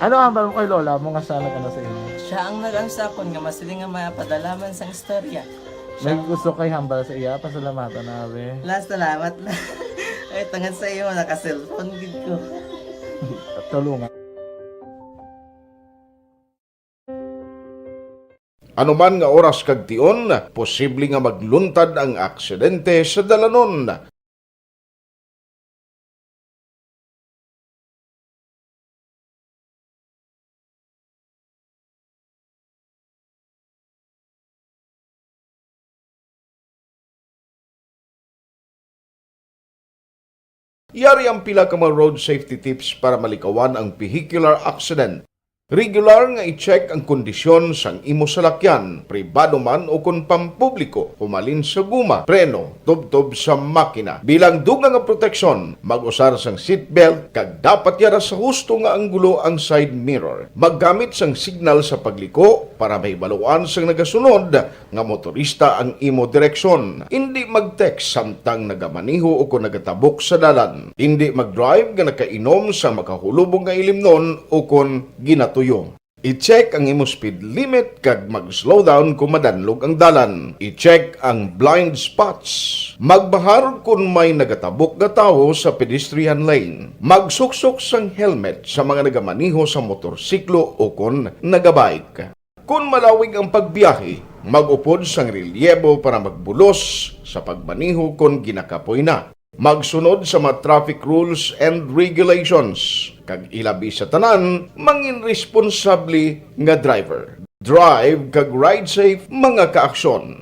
Ano ang mo kay Lola mo nga sana sa inyo? Siya ang nag-ansakon nga masiling nga mapadalaman sang istorya. May gusto kay hambal sa iya, pasalamatan nabe. Last salamat na. Ay, tangan sa iyo, naka-cellphone gid ko. Tulungan. Anuman nga oras kag tion, posible nga magluntad ang aksidente sa dalanon. Yari ang pila ka mga road safety tips para malikawan ang vehicular accident. Regular nga i-check ang kondisyon sang imo salakyan, pribado man o kung pampubliko, humalin sa guma, preno, tubtob sa makina. Bilang dugang nga proteksyon, mag-usar sang seatbelt, kag dapat yara sa husto nga anggulo ang side mirror. Maggamit sang signal sa pagliko para may baluan sang nagasunod nga motorista ang imo direksyon. Hindi mag-text samtang nagamaniho o kung nagatabok sa dalan. Hindi mag-drive nga nakainom sa makahulubong nga ilimnon o kung ginatuyo. I-check ang imo speed limit kag mag-slow down kung madanlog ang dalan. I-check ang blind spots. Magbahar kung may nagatabok nga tawo sa pedestrian lane. Magsuksok sang helmet sa mga nagamaniho sa motorsiklo o kung nagabike. Kung malawig ang pagbiyahe, mag-upod sang relyebo para magbulos sa pagmaniho kung ginakapoy na. Magsunod sa mga traffic rules and regulations. Kag ilabi sa tanan, mangin responsable nga driver. Drive kag ride safe mga kaaksyon.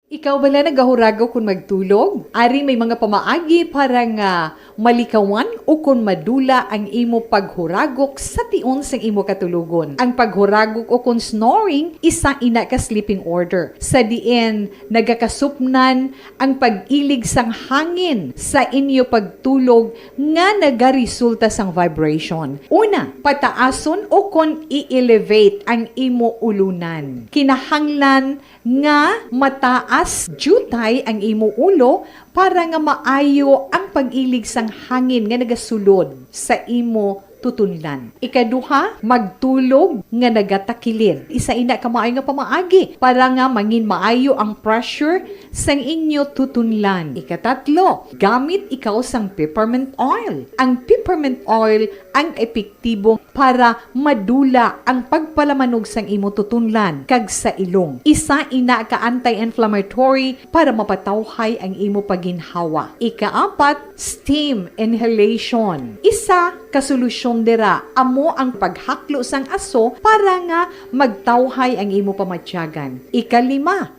Ikaw bala nagahuragaw kung magtulog? Ari may mga pamaagi para nga malikawan o kung madula ang imo paghuragok sa tion sang imo katulugon. Ang paghuragok o kung snoring, isa ina ka sleeping order. Sa diin, nagakasupnan ang pag-ilig sang hangin sa inyo pagtulog nga nagaresulta sang vibration. Una, pataason o kung i-elevate ang imo ulunan. Kinahanglan nga mataas jutay ang imo ulo para nga maayo ang pag-ilig sang hangin nga nagasulod sa imo tutunlan. Ikaduha, magtulog nga nagatakilid. Isa ina ka maayo nga pamaagi para nga mangin maayo ang pressure sang inyo tutunlan. Ikatatlo, gamit ikaw sang peppermint oil. Ang peppermint oil ang epektibo para madula ang pagpalamanog sang imo tutunlan kag sa ilong. Isa ina ka anti-inflammatory para mapatawhay ang imo paginhawa. Ikaapat, steam inhalation. Isa ka solusyon dira amo ang paghaklo sang aso para nga magtawhay ang imo pamatyagan. Ikalima,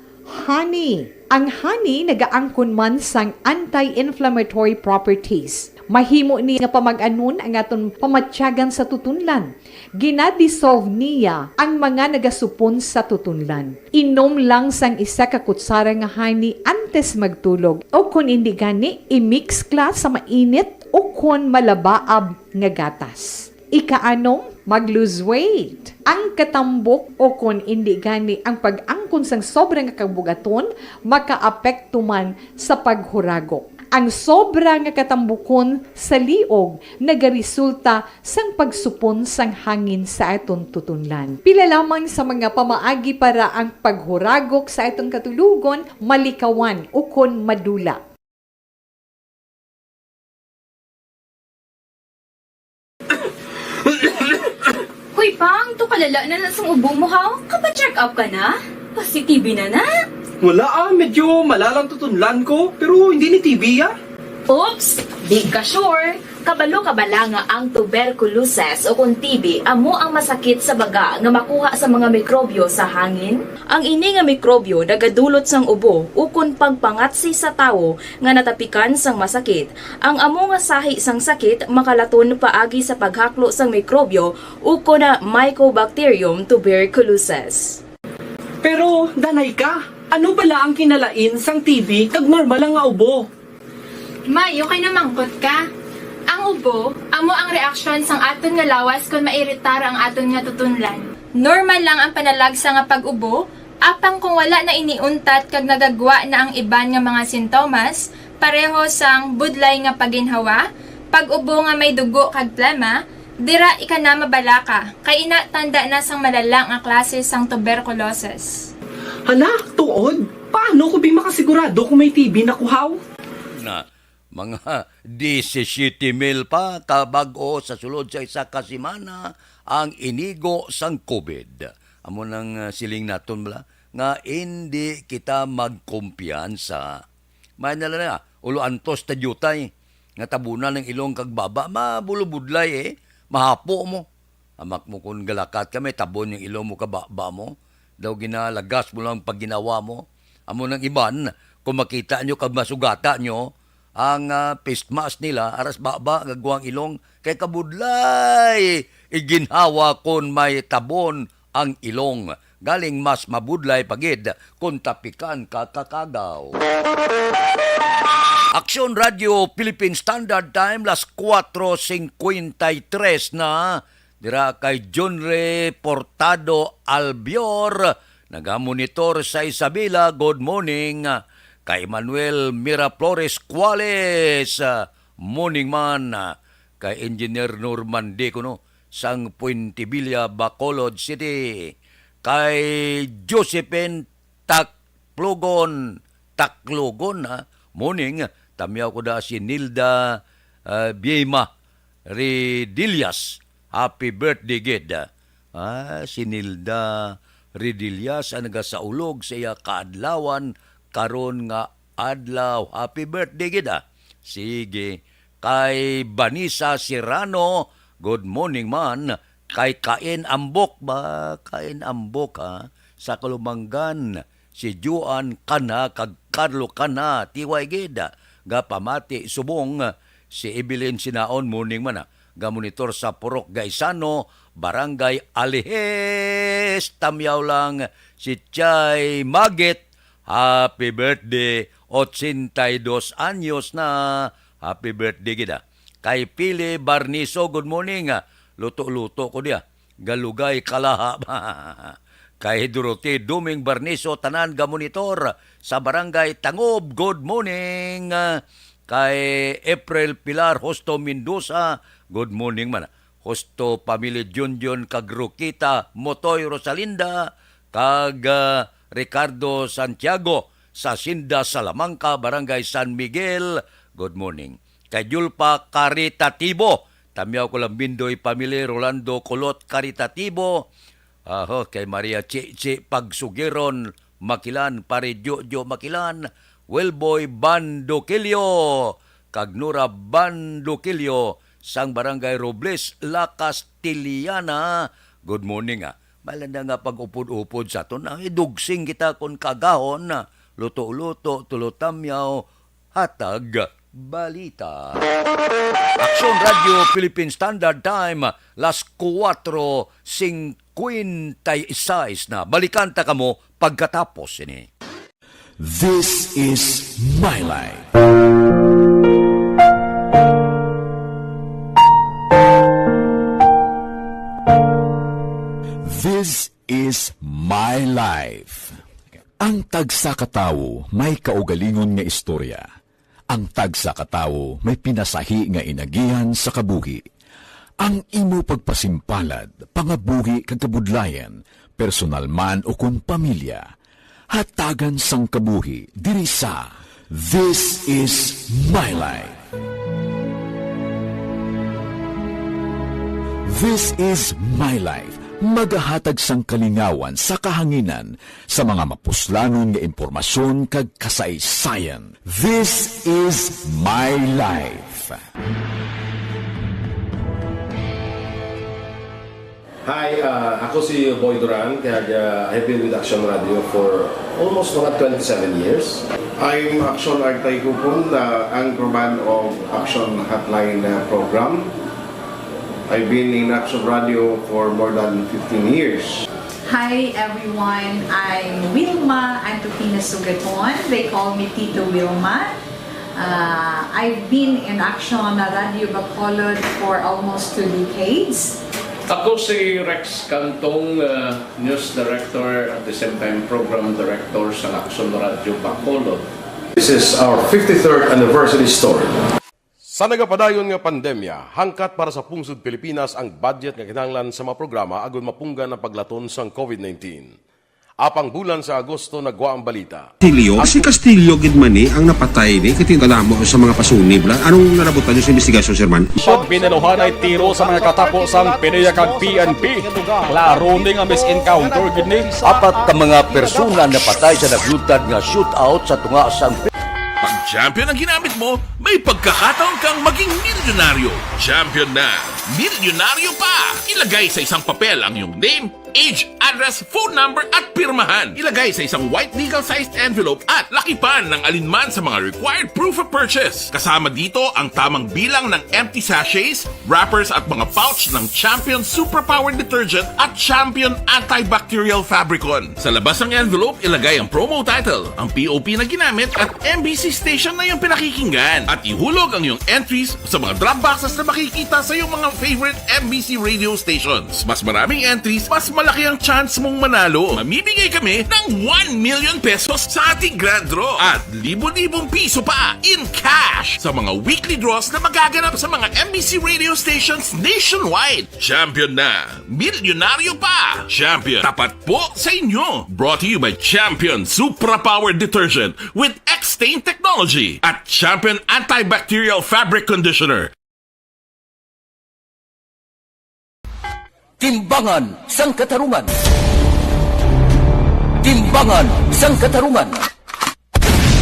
honey. Ang honey nagaangkon man sang anti-inflammatory properties. Mahimo ni nga pamag-anon ang aton pamatyagan sa tutunlan. Ginadissolve niya ang mga nagasupon sa tutunlan. Inom lang sang isa ka kutsara nga honey antes magtulog. O kung hindi gani, i-mix class sa mainit o kung malabaab nga gatas. Ikaanom, mag-lose weight. Ang katambok o kung hindi gani ang pag-angkon sang sobrang kabugaton, makaapekto man sa paghuragok. Ang sobra nga katambukon sa liog nagaresulta sang pagsupon sang hangin sa aton tutunlan. Pila lamang sa mga pamaagi para ang paghuragok sa aton katulugon malikawan ukon madula. Hoy, Pang, to kalala na sa ubo mo, ha? Kapa-check up ka na? Positive na. Wala medyo malalang tutunlan ko, pero hindi ni TB Oops! Di ka sure. Kabalo-kabala nga ang tuberculosis o kung TB amo ang masakit sa baga nga makuha sa mga mikrobyo sa hangin. Ang ini nga mikrobyo nagadulot sang ubo ukon pagpangatsi sa tawo nga natapikan sang masakit. Ang amo nga sahi sang sakit makalaton paagi sa paghaklo sang mikrobyo ukon na Mycobacterium tuberculosis. Pero, danay ka, ano bala ang kinalain sang TB kag normal nga ubo? Mayo kay namangkot ka. Ang ubo, amo ang reaksyon sang aton nga lawas kung mairitar ang aton nga tutunlan. Normal lang ang panalagsa nga pag-ubo, apang kung wala na iniuntat kag nagagwa na ang iban nga mga sintomas, pareho sang budlay nga paginhawa, pag-ubo nga may dugo kag plema, dira ika na mabalaka, kay ina tanda na sang malalang nga klase sang tuberculosis. Hala, tuod? Paano ko makasigurado kung may TB na kuhaw? Na mga 17,000 pa kabago sa sulod sa isa ka semana ang inigo sang COVID. Amo nang siling naton bala nga hindi kita magkumpiyansa. May na ulo antos ta jutay nga tabunan ng ilong kag baba mabulubudlay mahapo mo. Amak mo kun galakat kami tabon yung ilong mo kababa mo. Daw ginalagas mo lang pag ginawa mo. Amo nang iban kung makita nyo kag masugata nyo ang face mask nila aras baba gagwang ilong kay kabudlay iginhawa kon may tabon ang ilong galing mas mabudlay pagid kung tapikan kakagaw. Aksyon Radio Philippine Standard Time las 4:53 na dira kay Junre Portado Albior nagamonitor sa Isabela. Good morning. Kay Manuel Miraflores Cuales, morning man. Kay Engineer Norman Decono, sang Puente Villa, Bacolod City. Kay Josephine Taclogon, morning. Tamyaw ko da si Nilda Biema Redillas. Happy birthday, gid. Si Nilda Redillas, ang nagasaulog sa iya kaadlawan, karon nga adlaw. Happy birthday gida. Sige. Kay Vanessa Serrano, good morning man. Kay Kain Ambok ba? Kain Ambok sa Kalumanggan. Si Juan Kana kag Carlo Kana tiway gida. Ga pamati subong si Evelyn Sinaon morning man ga-monitor sa Purok Gaisano, Barangay Alihes. Tamyaw lang si Chay Magit. Happy birthday, 82 anyos na. Happy birthday gida. Kay Pili Barniso, good morning. Luto-luto ko dia. Galugay kalaha. Kay Dorothy Duming Barniso, tanan ga monitor sa Barangay Tangob, good morning. Kay April Pilar Hosto Mendoza, good morning man. Hosto Pamilya Junjun kag Rukita Motoy Rosalinda kag Ricardo Santiago sa Sinda Salamanca, Barangay San Miguel. Good morning. Kay Julpa Caritatibo. Tamyaw ko lang Bindoy Pamilya Rolando Colot Caritatibo. Kay Maria Chichi Pagsugiron Makilan. Pare Jojo Makilan. Wellboy Bandokilyo. Kag Nura Bandokilyo sang Barangay Robles La Castiliana. Good morning Malanda nga pag-upod-upod sa aton. Idugsing kita kon kagahon na luto-luto, tulotamyaw, hatag, balita. Aksyon Radio Philippine Standard Time, las 4:56 na. Balikan ta kamo pagkatapos ini. This is my life. This is my life. Ang tagsa katawo may kaugalingon nga istorya. Ang tagsa katawo may pinasahi nga inagihan sa kabuhi. Ang imo pagpasimpalad, pangabuhi kag kabudlayan, personal man o kung pamilya, hatagan sang kabuhi diri sa This is My Life. This is My Life. Magahatag sang kalingawan sa kahanginan sa mga mapuslanon nga impormasyon kag kasaysayan. This is My Life. Hi, ako si Boy Duran, kaya I've been with Action Radio for almost mga 27 years. I'm Action Artay Kupon, the anchorman of Action Hotline program. I've been in Action Radio for more than 15 years. Hi everyone, I'm Wilma Antofina Sugaton. They call me Tito Wilma. I've been in Action Radio Bacolod for almost 2 decades. Ako si Rex Cantong, News Director at the same time Program Director sa Action Radio Bacolod. This is our 53rd anniversary story. Sa nagapadayon nga pandemya, hangkat para sa pungsod Pilipinas ang budget nga kinahanglan sa mga programa agon mapunggan ang paglaton sang COVID-19. Apang bulan sa Agosto nagwa ang balita. Si Castillo gidmani ang napatay ni kitindalamo sa mga pasunib. Anong narabutan niyo sa investigasyon, Sir Man? Pag binaluhan ay tiro sa mga katapos ang PDEA kag PNP. Klaro ni nga misencounter gid ni. Apat ka mga persona napatay sa naglutad nga shootout sa tunga sang Pag champion ang ginamit mo, may pagkakataon kang maging milyonaryo. Champion na, milyonaryo pa! Ilagay sa isang papel ang iyong name, age, address, phone number at pirmahan. Ilagay sa isang white legal-sized envelope at lakipan ng alinman sa mga required proof of purchase. Kasama dito ang tamang bilang ng empty sachets, wrappers at mga pouch ng Champion Superpower Detergent at Champion Antibacterial Fabricon. Sa labas ng envelope, ilagay ang promo title, ang POP na ginamit at MBC station na yung pinakikinggan. At ihulog ang iyong entries sa mga drop boxes na makikita sa iyong mga favorite MBC radio stations. Mas maraming entries, mas malaki ang chance mong manalo. Mamimigay kami ng 1 million pesos sa ating grand draw at libo-libong piso pa in cash sa mga weekly draws na magaganap sa mga MBC radio stations nationwide. Champion na, milyonaryo pa. Champion, tapat po sa inyo. Brought to you by Champion Superpower Detergent with X-Stain Technology at Champion Antibacterial Fabric Conditioner. Timbangan sang katarungan. Timbangan sang katarungan.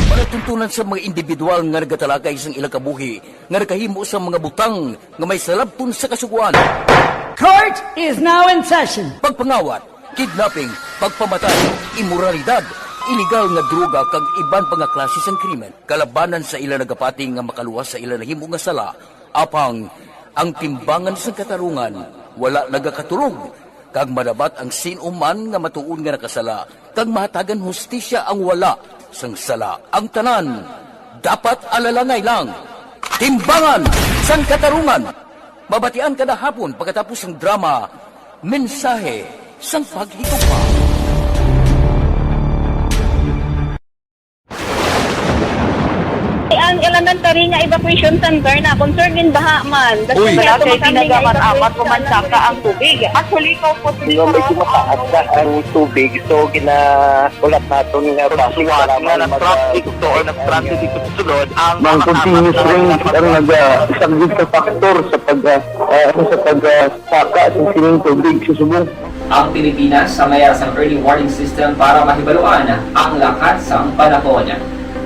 Panatuntunan sa mga individual nga nagatalakay sang ilang kabuhi nga nakahimo sa mga butang nga may salabton sa kasuguan. Court is now in session. Pagpangawat, kidnapping, pagpamatay, imoralidad, iligal nga droga kag iban pa nga klase sang krimen. Kalabanan sa ilang nagapati nga makaluwas sa ilang nahimo nga sala. Apang ang timbangan sang katarungan wala nagakatulog, kag madabat ang sinuman nga matuon nga nakasala, kag mahatagan hustisya ang wala sang sala. Ang tanan, dapat alalangay lang. Timbangan sang katarungan. Mabatian kada hapon pagkatapos ng drama, mensahe sang paghigugma. Ang elementary nga evacuation center na concern din baha man. Uy, kaya pinagamat-amat pumansaka ang tubig. Actually, ko po medyo mataas na ang tubig. So, ginaulat natin nga pasiwat nga na-trap dito o nag-trap dito sa sulod. Ang continuous range ang nag-isang sa factor sa pagsaka at sining tubig sa subong. Ang Pilipinas sa mayroon ng early warning system para mahibaluan ang lakas ng panahon.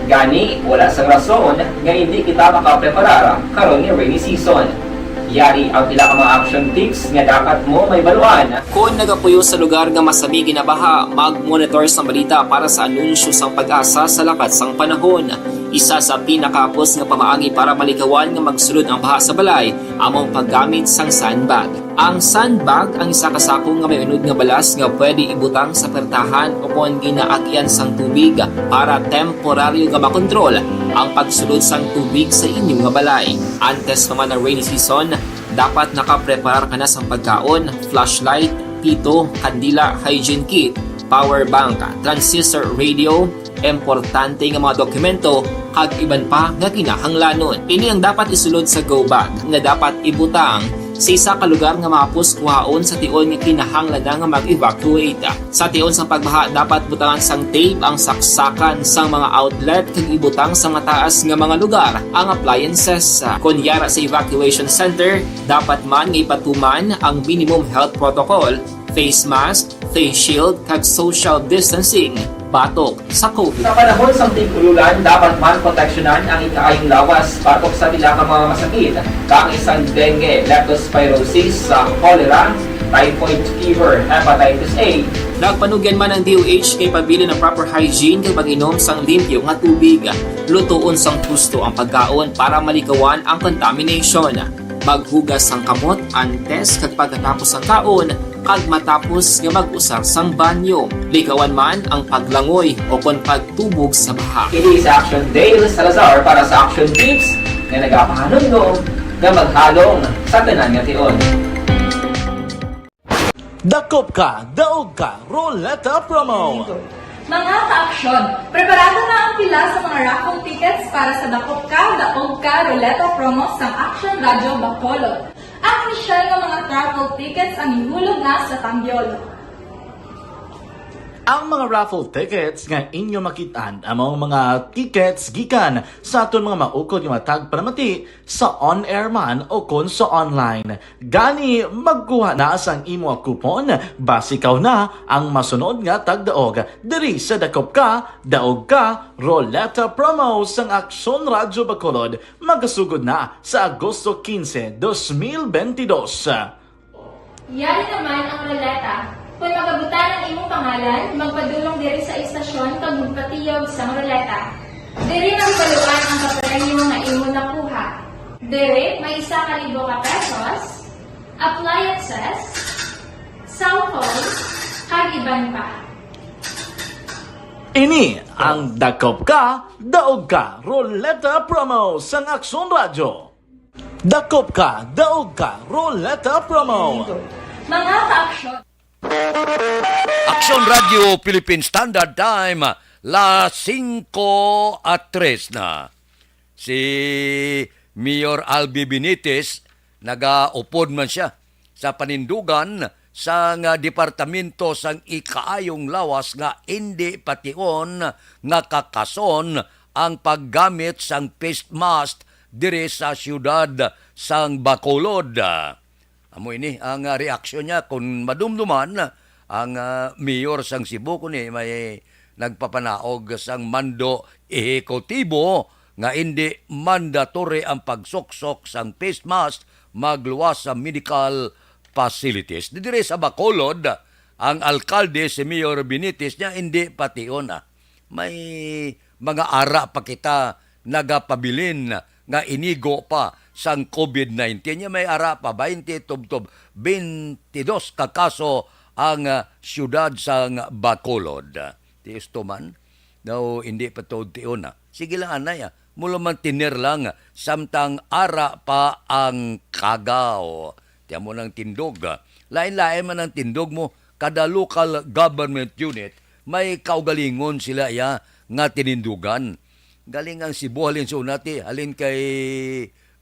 Gani, wala sang rason nga hindi kita makapreparar karon ni rainy season. Yari ang pila ka mga action tips nga dapat mo may baluan. Kung nagapuyo sa lugar nga masabi ginabaha, mag-monitor sa balita para sa anunsyo sang pag-asa sa lakas sang panahon. Isa sa pinakapos nga pamaagi para malikawan nga magsulod ang baha sa balay, among paggamit sang sandbag. Ang sandbag ang isa kasako nga may unod nga balas nga pwede ibutang sa pertahan upon ginaagyan sang tubig para temporaryo nga makontrol ang pagsulod sang tubig sa inyong nga balay. Antes naman ng rainy season, dapat nakapreparar ka na sang pagkaon, flashlight, pito, kandila, hygiene kit, power bank, transistor radio, importante nga mga dokumento kag iban pa nga kinahanglanon. Ini ang dapat isulod sa go bag nga dapat ibutang sa isa ka lugar nga mapus kuhaon sa tion nga kinahanglan nga mag-evacuate. Sa tion sang pagbaha dapat butangan sang tape ang saksakan sang mga outlet kag ibutang sa mataas nga mga lugar ang appliances. Kunyara sa evacuation center, dapat man nga ipatuman ang minimum health protocol, face mask, face shield kag social distancing batok sa COVID. Sa panahon sa tigululan, dapat man proteksyonan ang ikaayong lawas batok sa pila ka mga masakit, kang isang dengue, leptospirosis, cholera, typhoid fever, hepatitis A. Nagpanugyan man ang DOH kay pabili ng proper hygiene kay pag-inom sang limpyo nga tubig. Lutuon sang gusto ang pagkaon para malikawan ang contamination. Maghugas sang kamot antes kag pagkatapos ang kaon kag matapos nga mag-usar sang banyo. Likawan man ang paglangoy o kon pagtubog sa baha. It is Action Dale Salazar para sa Action Tips nga nagapahanong nga maghalong sa tanan nga tion. Dakop ka, daog ka, Roleta Promo! Mga ka-aksyon, preparado na ang pila sa mga raffle tickets para sa Dakop Ka, Daog Ka, Roleta Promo sa Action Radio Bacolod. Ang inisyal ng mga raffle tickets ang ihulog na sa Tambiol. Ang mga raffle tickets nga inyo makitaan among mga tickets gikan sa aton mga maukod nga matag panamati sa on-air man o kon sa online. Gani magkuha na sang imo coupon base ikaw na ang masunod nga tagdaog diri sa Dakop Ka, Daog Ka, Roleta Promo sang Aksyon Radio Bacolod magasugod na sa Agosto 15, 2022. Yan naman ang roleta. Kung magabutan ang imong pangalan, magpadulong diri sa istasyon kag magpatiyog sa roleta. Diri nang paluan ang kapremyo nga imo nakuha. Diri may 1,000 ka pesos, appliances, cellphone, kag iban pa. Ini ang Dakop Ka, Daog Ka, Roleta Promo sang Aksyon Radio. Dakop Ka, Daog Ka, Roleta Promo. Mga ka-aksyon, Aksyon Radio Philippine Standard Time, la 5:03 na. Si Mayor Albi Benitez, nagaupod man siya sa panindugan sa departamento sang ikaayong lawas nga hindi pation nga kakason ang paggamit sang face mask dire sa siyudad sang Bacolod. Amo ini ang reaksyon niya kung madumduman ang mayor sang Cebu kundi may nagpapanaog sang mando ehekutibo nga hindi mandatory ang pagsuksok sang face mask magluwas sa medical facilities. Dire sa Bacolod, ang alkalde si Mayor Benitez niya hindi pation. May mga ara pa kita nagapabilin nga inigo pa sang COVID-19 niya, may ara pa 20 tubtob 22 ka kaso ang siyudad sang Bacolod. Tiisto man daw hindi pa to tion na. Sige lang anay mulo man tiner lang samtang ara pa ang kagaw. Tiyan mo ng tindog. Lain-lain man ang tindog mo, kada local government unit may kaugalingon sila nga tinindugan. Galing ang Cebu, halin sa unati, halin kay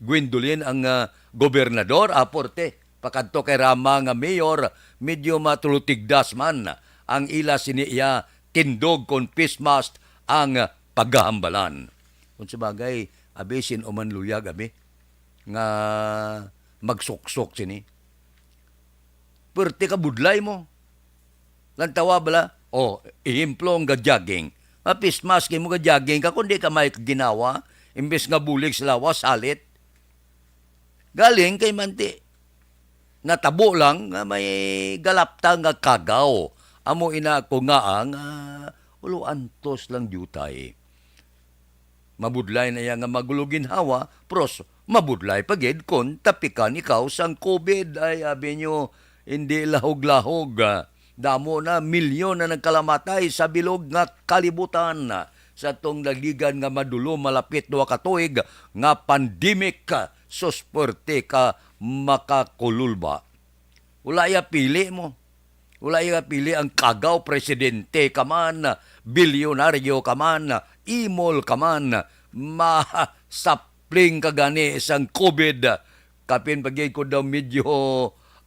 Gwendolyn ang gobernador, aporte. Pakadto kay Rama nga mayor, medyo matulutigdas man ang ila siniya tindog kon face mask ang paghahambalan. Kung sabagay, abesin o manluyag abe, nga magsuksok sini. Perte ka budlay mo. Lantawa bala, ihimplong ga jogging. Face mask mo ga jogging ka, kundi ka may ginawa, imbes nga bulig sa lawas, salit. Galing kay manti. Natabo lang nga may galapta nga kagaw. Amo ina ko nga ang uluantos lang diutay. Mabudlay na yang nga magulugin hawa, pros mabudlay pagid kon tapikan ikaw sang COVID. Ay abi nyo, hindi lahog-lahog. Damo na milyon na nagkalamatay sa bilog nga kalibutan sa tong nagligan nga madulo malapit 2 ka tuig nga pandemic susperte ka makakululba. Wala ya pili mo. Wala yung pili ang kagaw presidente ka man, bilyonaryo ka man, imol ka man, masapling ka gani isang COVID. Kapin pagay ko daw medyo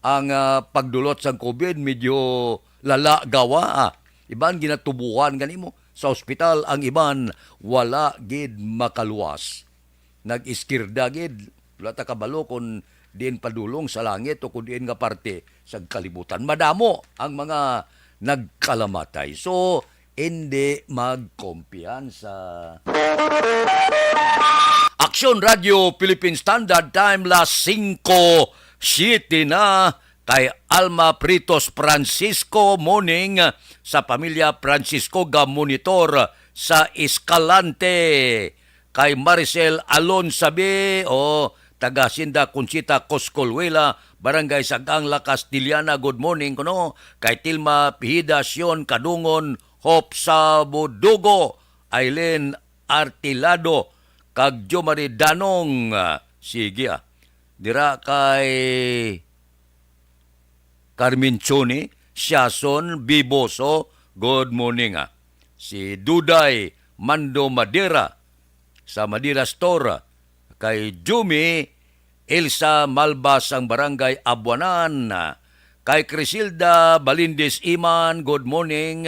ang pagdulot sa COVID, medyo lala gawa. Iban ginatubuhan gani mo sa ospital, ang iban wala gid makaluwas. Nag-iskirda gid, wala ta kabalo kung diin padulong sa langit o kung diin nga parte sa kalibutan. Madamo ang mga nagkalamatay. So, hindi magkumpiyansa. Aksyon Radio Philippine Standard Time, las 5:07 na kay Alma Pritos Francisco morning sa pamilya Francisco ga monitor sa Escalante. Kay Maricel Alonsabe o taga Sinda Conchita Coscolhuela, Barangay Sagangla Castillana, good morning kuno. Kay Tilma Pihida Sion Kadungon, Hope Sabudugo, Aileen Artilado, kag Jomari Danong, sige dira kay Carmen Choni, Siason Biboso, good morning Si Duday Mando Madera sa Madera Store, kay Jumi Elsa Malbas ang Barangay Abuanan, kay Crisilda Balindes Iman, good morning.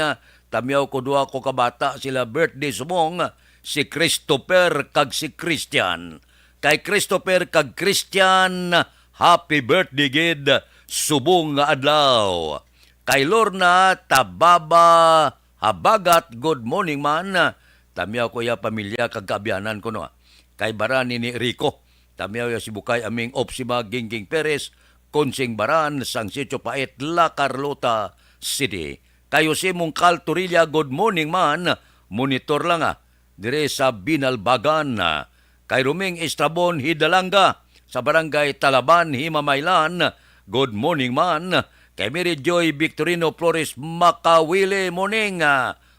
Tamiyaw ko dua ko kabata sila birthday sumong, si Christopher kag si Christian. Kay Christopher kag Christian, happy birthday gid, subong nga adlaw. Kay Lorna Tababa Habagat, good morning man. Tamiyaw ko ya pamilya kag kaabyanan ko no. Kay Barani ni Rico, tamiyaw ya si Bukay aming Opsima Gingging Perez, Konsing Baran, Sang Sitio Pait, La Carlota City. Kayo si Mungkal Turilla, good morning man, monitor lang dire sa Binalbagan. Kay Ruming Estrabon Hidalanga, sa Barangay Talaban, Himamaylan, good morning man. Kay Mary Joy Victorino Flores Makawili, morning,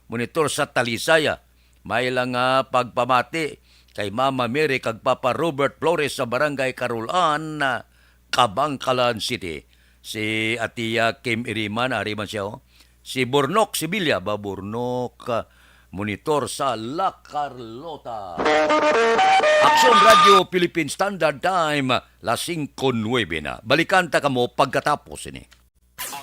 monitor sa Talisaya. May lang pagpamati kay Mama Mary kag Papa Robert Flores sa Barangay Carolan, Kabangkalan City. Si Atiya Kim Iriman, ariman siya. Si Burnok Sibilya, Burnok, monitor sa La Carlota. Aksyon Radio Philippine Standard Time, las 5:09 na. Balikan ta kamo pagkatapos ini.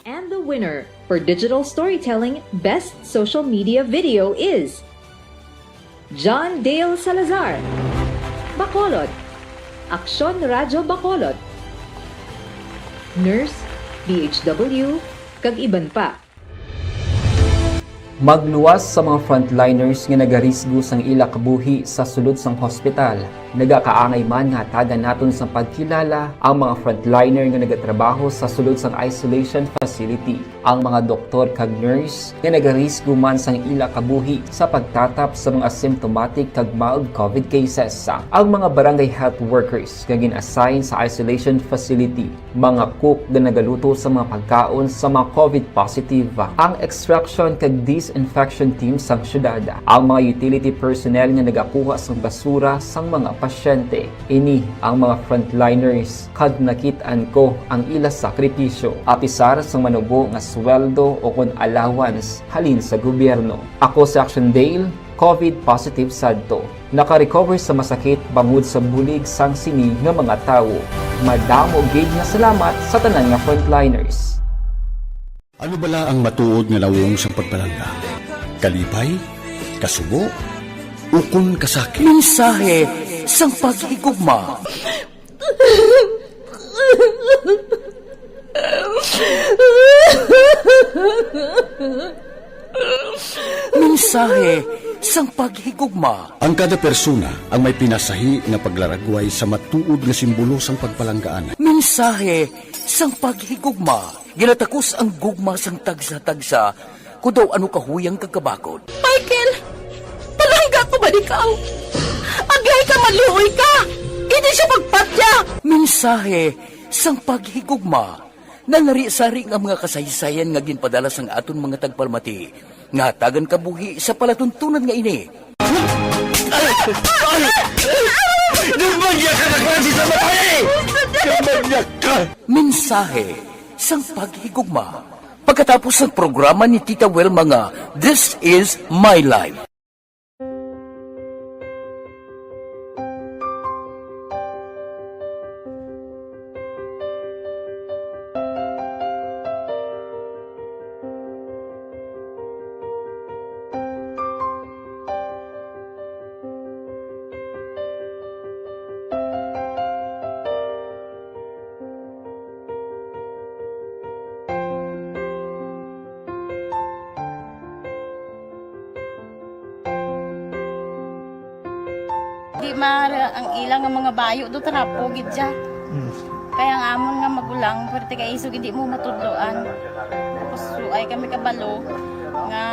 And the winner for Digital Storytelling Best Social Media Video is John Dale Salazar, Bacolod, Aksyon Radio Bacolod, Nurse, DHW, kag iban pa. Magluwas sa mga frontliners nga nagarisgo sang ila kabuhi sa sulod sang hospital. Nagakaangay man nga tagan naton sa pagkilala ang mga frontliner nga nagatrabaho sa sulod sang isolation facility. Ang mga doktor kag nurse nga nagarisgo man sang ila kabuhi sa pagtatap sa mga asymptomatic kag mild COVID cases. Ang mga barangay health workers nga gin-assign sa isolation facility, mga cook nga nagaluto sa mga pagkaon sa mga COVID positive, ang extraction kag disinfection team sang syudad, ang mga utility personnel nga nagakuha sang basura sang mga pasyente. Ini ang mga frontliners kag nakit-an ko ang ila sakripisyo apisar sang manubo nga sweldo o kon allowance halin sa gobyerno. Ako si Action Dale, COVID positive sadto. Naka-recover sa masakit bangod sa bulig sang sini nga mga tawo. Madamo gid nga salamat sa tanan nga frontliners. Ano bala ang matuod nga lawong sa pagpalangga? Kalipay? Kasubo? Ukon kasakit? Mensahe sang paghigugma. Mensahe sang paghigugma. Ang kada persona ang may pinasahi na paglaragway sa matuod nga simbolo sang pagpalanggaan. Mensahe sang paghigugma. Ginatakos ang gugma sang tagsa-tagsa kung daw ano kahuyang kagkabakod. Michael! Palangga ko ba ikaw? Agay ka, maluoy ka! Hindi siya magpatya! Mensahe sang paghigugma. Nanari-sari nga mga kasaysayan nga ginpadala sang aton mga tagpalmati. Nga tagan kabuhi sa palatuntunan nga ini. Lumagya ka na klase sa matay! Lumagya ka! Mensahe sang paghigugma. Pagkatapos ng programa ni Tita Wilma nga, This is My Life. Di mara ang ilang nga mga bayo do tarapo gid siya. Kaya nga amon nga magulang pwerte kay isog hindi mo matudloan. Tapos ay kami kabalo nga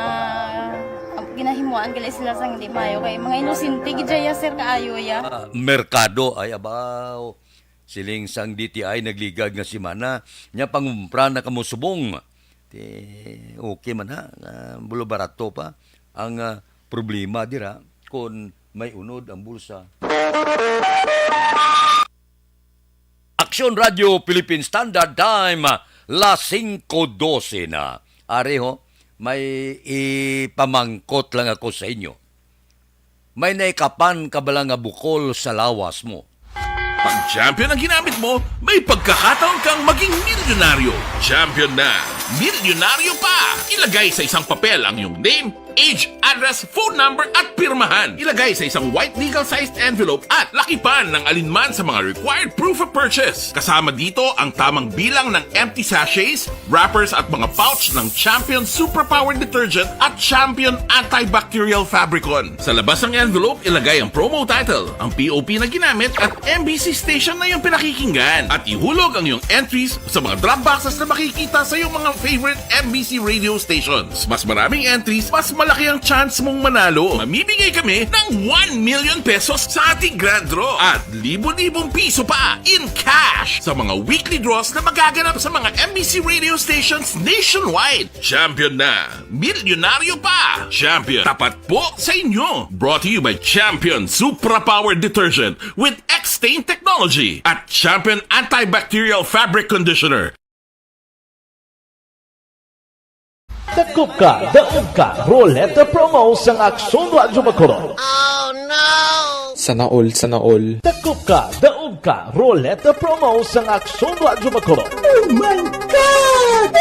ginahimuan gali sila sang hindi mayo kay mga inosente gid ya sir kaayo ya. Merkado ay abaw. Siling sang DTI nagligag nga si Mana, nya pangumpra na kamo subong. Okay man ha, bulo barato pa. Ang problema dira kung may unod ang bulsa. Aksyon Radio Philippine Standard Time, las 5:12 na. Areho, may ipamangkot lang ako sa inyo. May naikapan ka ba lang nga bukol sa lawas mo? Pag champion ang ginamit mo, may pagkakataon kang maging milyonaryo. Champion na, milyonaryo pa! Ilagay sa isang papel ang iyong name, age, address, phone number at pirmahan. Ilagay sa isang white legal-sized envelope at lakipan ng alinman sa mga required proof of purchase. Kasama dito ang tamang bilang ng empty sachets, wrappers at mga pouch ng Champion Superpower Detergent at Champion Antibacterial Fabricon. Sa labas ng envelope, ilagay ang promo title, ang POP na ginamit at MBC station na yung pinakikinggan. At ihulog ang iyong entries sa mga drop boxes na makikita sa iyong mga favorite MBC radio stations. Mas maraming entries, mas malaki ang chance mong manalo. Mamimigay kami ng 1 million pesos sa ating grand draw at libo-libong piso pa in cash sa mga weekly draws na magaganap sa mga MBC radio stations nationwide. Champion na, milyonaryo pa. Champion, tapat po sa inyo. Brought to you by Champion Superpower Detergent with X-Stain Technology at Champion Antibacterial Fabric Conditioner. Dakop ka, daog ka, Roleta Promo sa Aksyon Radyo Bacolod. Sana all. Dakop ka, daog ka, Roleta Promo sa Aksyon Radyo Bacolod. Oh my God!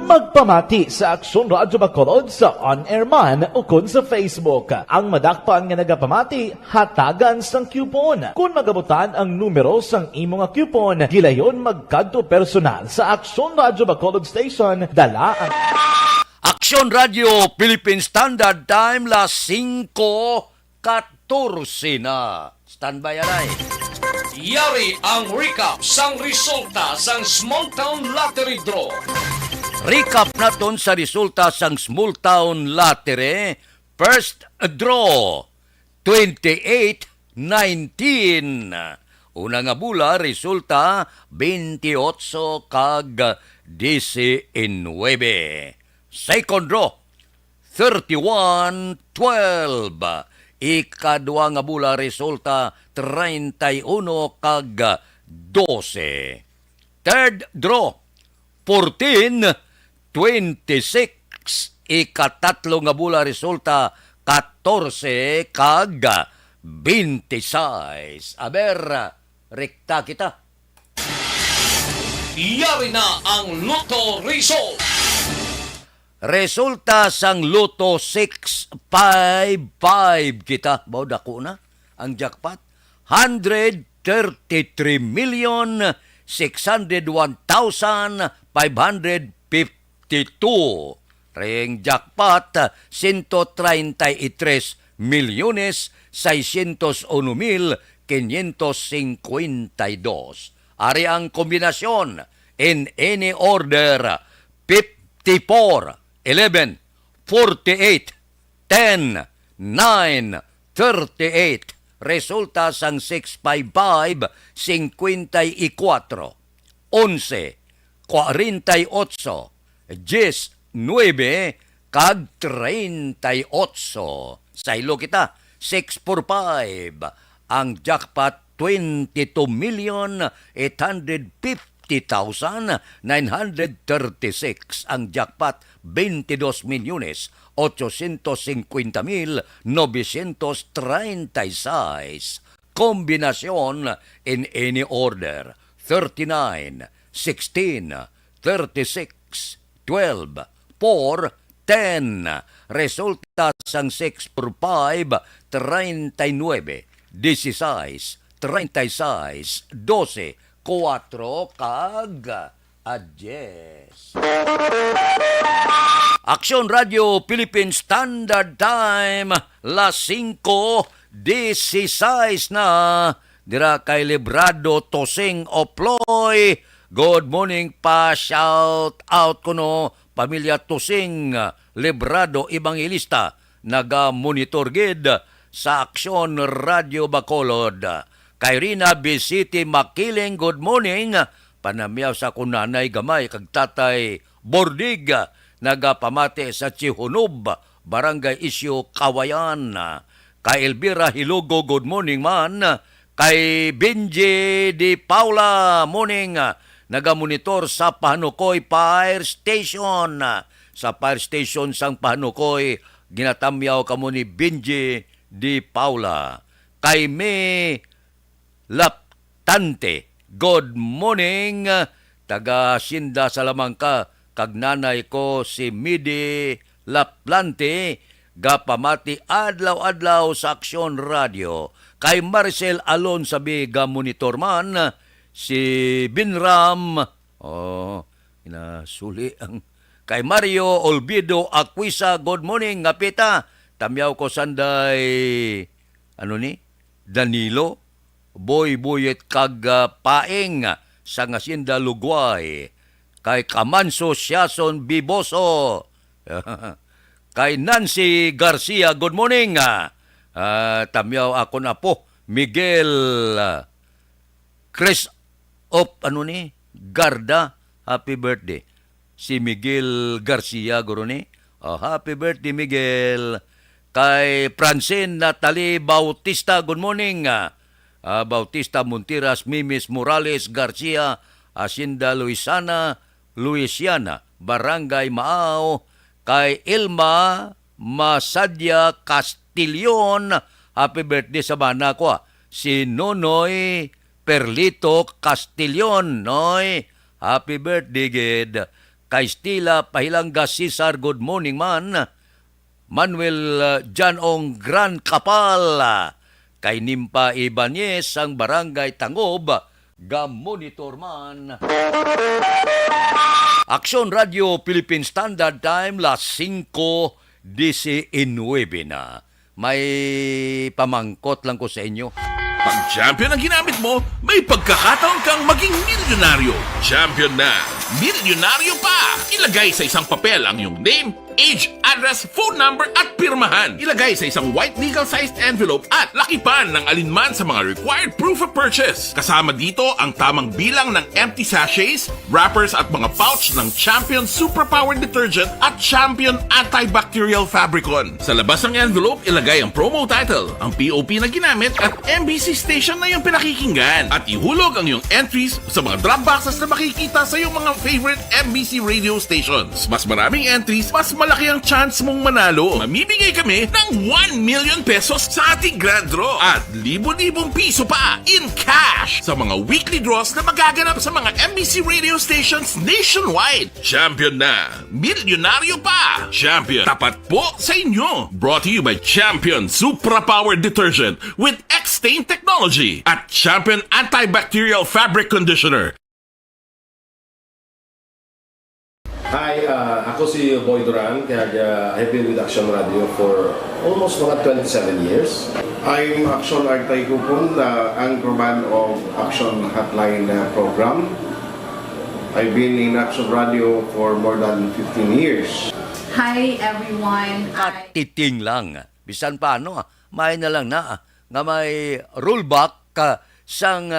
Magpamati sa Aksyon Radyo Bacolod sa on-air man o kun sa Facebook. Ang madakpan nga nagapamati, hatagan sang coupon. Kung magabutan ang numero sang imo nga coupon, gilayon magkadto personal sa Aksyon Radyo Bacolod Station, dala ang Aksyon Radio Philippine Standard Time, las 5:14 na. Standby aray. Yari ang recap sang resulta sang Small Town Lottery Draw. Recap naton sa resulta sang Small Town Lottery. First draw, 28-19. Una nga bula, resulta 28 kag 19. Second draw, 31-12. Ikadua nga bula, resulta 31 kag 12. Third draw, 14-26. Ikatatlo nga bula, resulta 14 kag 26. Aber, rekta kita. Yari na ang Lotto result. Resulta sang Lotto 655 kita. Baw dako na ang jackpot. 133,601,552. Ring jackpot 133,601,552. Ari ang kombinasyon in any order 54, 11, 48, 10, 9, 38. Resulta sang 655, 54, 11, 48, 19, kag 38. Saylo kita, 645. Ang jackpot, 22,850,000 50,936 ang jackpot, 22,850,936. Kombinasyon in any order, 39, 16, 36, 12, 4, 10. Resulta sang 6 por 5, 39, 16, 36, 12, 4, kag adjes. Aksyon Radio Philippine Standard Time, las 5:16 na. Dira kay Librado Tosing Oploy. Good morning pa, shout out ko no, pamilya Tosing Librado Evangelista, naga-monitor gid sa Aksyon Radio Bacolod. Kay Rina Bisiti Makiling, good morning. Panamyaw sa kunanay gamay kag tatay Bordig, nagapamati sa Chihunob, Barangay Isyo, Kawayan. Kay Elvira Hilugo, good morning man. Kay Benji Di Paula, morning. Nagamonitor sa Pahanukoy Fire Station. Sa fire station sang Pahanukoy, ginatamyaw kamo ni Benji Di Paula. Kay May Laptante, good morning. Taga Sinda Salamangka, kag nanay ko si Midi Laplante, gapamati adlaw-adlaw sa Aksyon Radio. Kay Maricel Alon sabi ga monitor man, si Binram, inasuli ang kay Mario Olvido Aquisa, good morning ngapita. Tamyaw ko sanday Danilo Boy Buyet kag Paeng sa Ngasinda Lugway. Kay Kamanso Siason Biboso. Kay Nancy Garcia, good morning. Tamyaw ako na po, Miguel Chris Garda, happy birthday. Si Miguel Garcia, guro ni. Happy birthday, Miguel. Kay Francine Natalie Bautista, good morning. Bautista Montiras, Mimis Morales Garcia, Hacienda Louisiana, Barangay Maao. Kay Ilma Masadya Castillon, happy birthday sa bana ko. Si Nonoy Perlito Castillon, Noy, happy birthday gid. Kay Stila Pahilangga Cesar, good morning man. Manuel Janong Gran Kapal. Kay Nimpa Ibanez ang Barangay Tangob, ga-monitor man. Aksyon Radio Philippine Standard Time, las 5:19 na. May pamangkot lang ko sa inyo. Pag champion ang ginamit mo, may pagkakataon kang maging milyonaryo. Champion na, milyonaryo pa! Ilagay sa isang papel ang iyong name, age, address, phone number at pirmahan. Ilagay sa isang white legal-sized envelope at lakipan ng alinman sa mga required proof of purchase. Kasama dito ang tamang bilang ng empty sachets, wrappers at mga pouch ng Champion Superpower Detergent at Champion Antibacterial Fabricon. Sa labas ng envelope, ilagay ang promo title, ang POP na ginamit at MBC station na yung pinakikinggan. At ihulog ang iyong entries sa mga drop boxes na makikita sa iyong mga favorite MBC radio stations. Mas maraming entries, mas malaki ang chance mong manalo. Mamimigay kami ng 1 million pesos sa ating grand draw at libo-libong piso pa in cash sa mga weekly draws na magaganap sa mga MBC radio stations nationwide. Champion na, milyonaryo pa. Champion, tapat po sa inyo. Brought to you by Champion Supra Power Detergent with X-Stain Technology at Champion Antibacterial Fabric Conditioner. Hi, ako si Boy Duran, kaya I've been with Action Radio for almost mga 27 years. I'm Action Artay Kupon, the anchorman of Action Hotline program. I've been in Action Radio for more than 15 years. Hi everyone. Titing lang. Bisan paano, may na lang na nga may rollback sang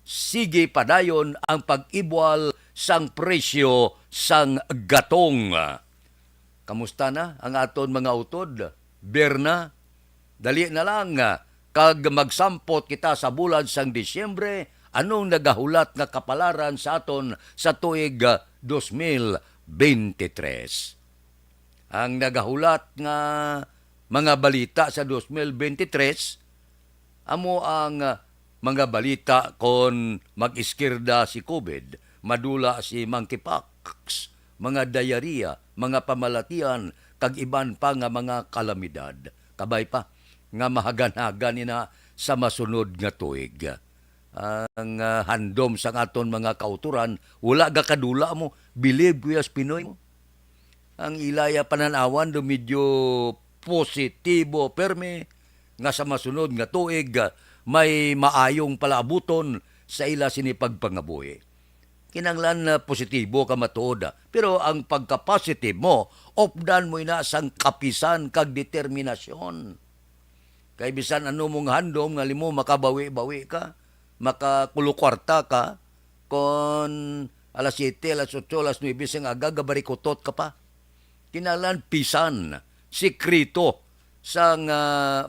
sige padayon ang pag-ibwal sang presyo sang gatong. Kamusta na ang aton mga utod? Berna, dali na lang kag magsampot kita sa bulan sang Disyembre anong nagahulat nga kapalaran sa aton sa tuig 2023. Ang nagahulat nga mga balita sa 2023 amo ang mga balita kon mag-iskirda si COVID, madula si monkeypox, mga diarrhea, mga pamalatian, kag iban pa nga mga kalamidad. Kabay pa nga mahagan-hagan ina sa masunod nga tuig. Ang handom sa aton mga kauturan, wala ga kadula mo, believe kuyas Pinoy mo. Ang ilaya pananawan do medyo positibo perme nga sa masunod nga tuig may maayong palaabuton sa ila sinipagpangabuhi. Kinanglan na positibo ka matuod, pero ang pagka-positive mo, opdan mo ina sang kapisan kag determinasyon. Kay bisan ano mong handom nga limo makabawi-bawi ka, makakulukwarta ka, kon alas 7, alas 8, alas 9 sing aga gabarikutot ka pa. Kinanglan pisan, sikrito sang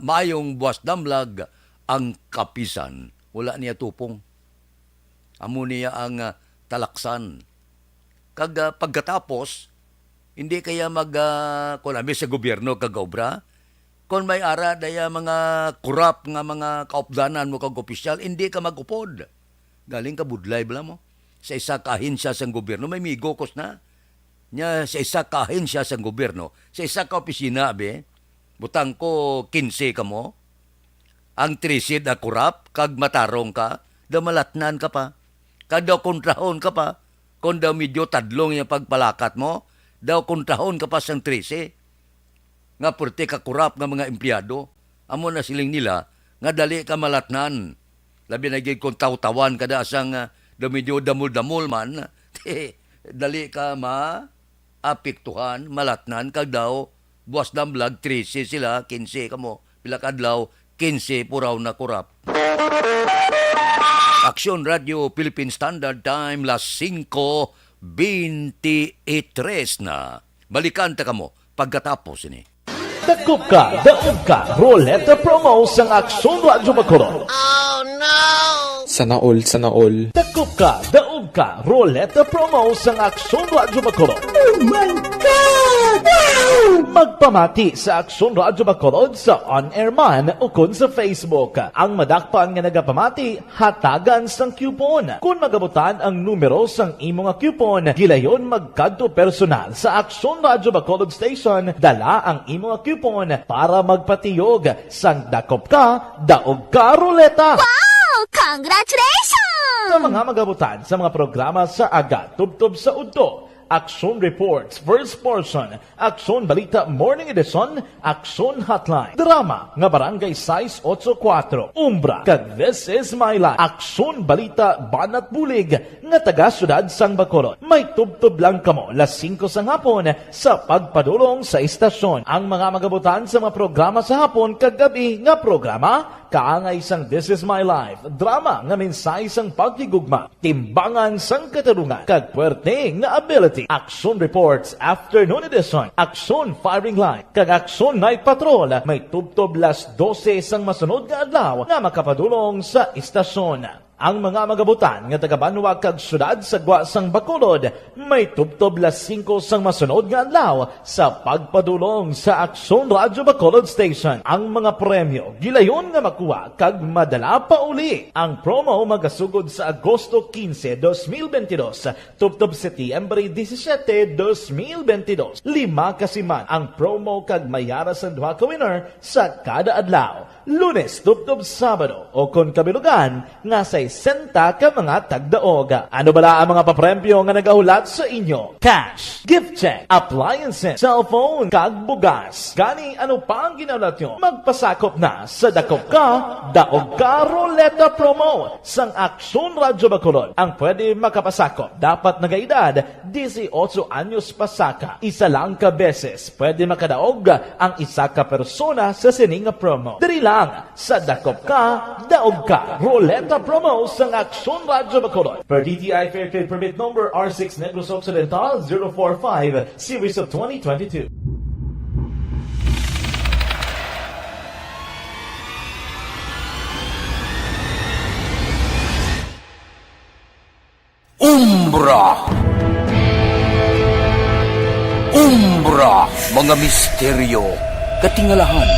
maayong buwas damlag ang kapisan. Wala niya tupong. Amo niya ang talaksan. Kag pagkatapos, hindi kaya kung sa gobyerno kag-obra, kung may ara daya mga kurap nga mga kaupdanan mo kag opisyal, hindi ka mag-upod. Galing ka budlay bala mo. Sa isa ka ahensya sang gobyerno, may migokos na. Nya sa isa ka ahensya sang gobyerno, sa isa ka opisina, butang ko 15 ka mo, ang 13 na kurap, kag matarong ka, malatnan ka pa. Kag daw kontrahon ka pa, kung daw medyo tadlong yung pagpalakat mo, daw kontrahon ka pa sang 13. Nga purti ka kurap nga mga empleyado, amo na siling nila, nga dali ka malatnan. Labi na gid kung taw-tawan ka da sang daw medyo damul-damul man, dali ka maapektuhan, malatnan, kag daw buwas damlag 13 sila, 15 ka mo, pila kadlaw, 15 puraw na kurap. Aksyon Radio Philippine Standard Time, las 5:23 na. Balikan ta kamo pagkatapos ini. Dakop ka, daog ka, Roleta Promo sang Aksyon Radyo Bacolod. Sana all. Dakop ka, daog ka, Roleta Promo sang Aksyon Radyo Bacolod. Oh my God! Wow! Magpamati sa Aksyon Radyo Bacolod sa on-air man o kun sa Facebook. Ang madakpan nga nagapamati, hatagan sang coupon. Kung magabutan ang numero sang imo nga coupon, gilayon magkadto personal sa Aksyon Radyo Bacolod Station, dala ang imo nga coupon para magpatiyog sang dakop ka, daog ka, Roleta. Wow! Congratulations! Sa mga magabutan sa mga programa sa aga, tubtob sa udto, Aksyon Reports, First Portion, Aksyon Balita Morning Edition, Aksyon Hotline, Drama nga Barangay 684, Umbra, kag This Is My Life, Aksyon Balita Banat Bulig nga taga-syudad sang Bacolod. May tubtob lang kamo las 5 sang hapon sa pagpadulong sa istasyon. Ang mga magabutan sa mga programa sa hapon kag gabi nga programa, kaangay sang This Is My Life, drama nga mensahe sang pagtigugma, timbangan sang katarungan, kag puwerte nga ability. Aksyon Reports Afternoon Edition, Aksyon Firing Line, kag Aksyon Night Patrol, may tubtob las 12 sang masunod nga adlaw nga makapadulong sa istasyon. Ang mga magabutan nga taga-Banwa kag syudad sa Gwa sang Bacolod, may tubtob las 5 sang masunod nga adlaw sa pagpadulong sa Aksyon Radyo Bacolod Station. Ang mga premyo gilayon nga makuha kag madala pa uli. Ang promo magasugod sa Agosto 15, 2022, tubtob Setyembre 17, 2022. 5 kasiman ang promo kag mayara sa duha ka winner sa kada adlaw. Lunes, tubtob Sabado, o kon kabilugan nga sa 60 ka mga tagdaog. Ano bala ang mga papremyo nga nagahulat sa inyo? Cash, gift check, appliances, cellphone, kag bugas. Gani ano pa ang ginahulat nyo? Magpasakop na sa Dakop Ka, Daog Ka Roleta Promo sang Aksyon Radyo Bacolod. Ang pwede makapasakop dapat nagaedad 18 anyos pasaka. Isa lang ka beses pwede makadaog ang isa ka persona sa sining promo. Diri lang sa Dakop Ka, Daog Ka Roleta Promo sang Aksyon Radyo Bacolod. Per DTI Fair Trade Permit Number R6 Negros Occidental 045 Series of 2022. Umbra, mga misteryo, katingalahan,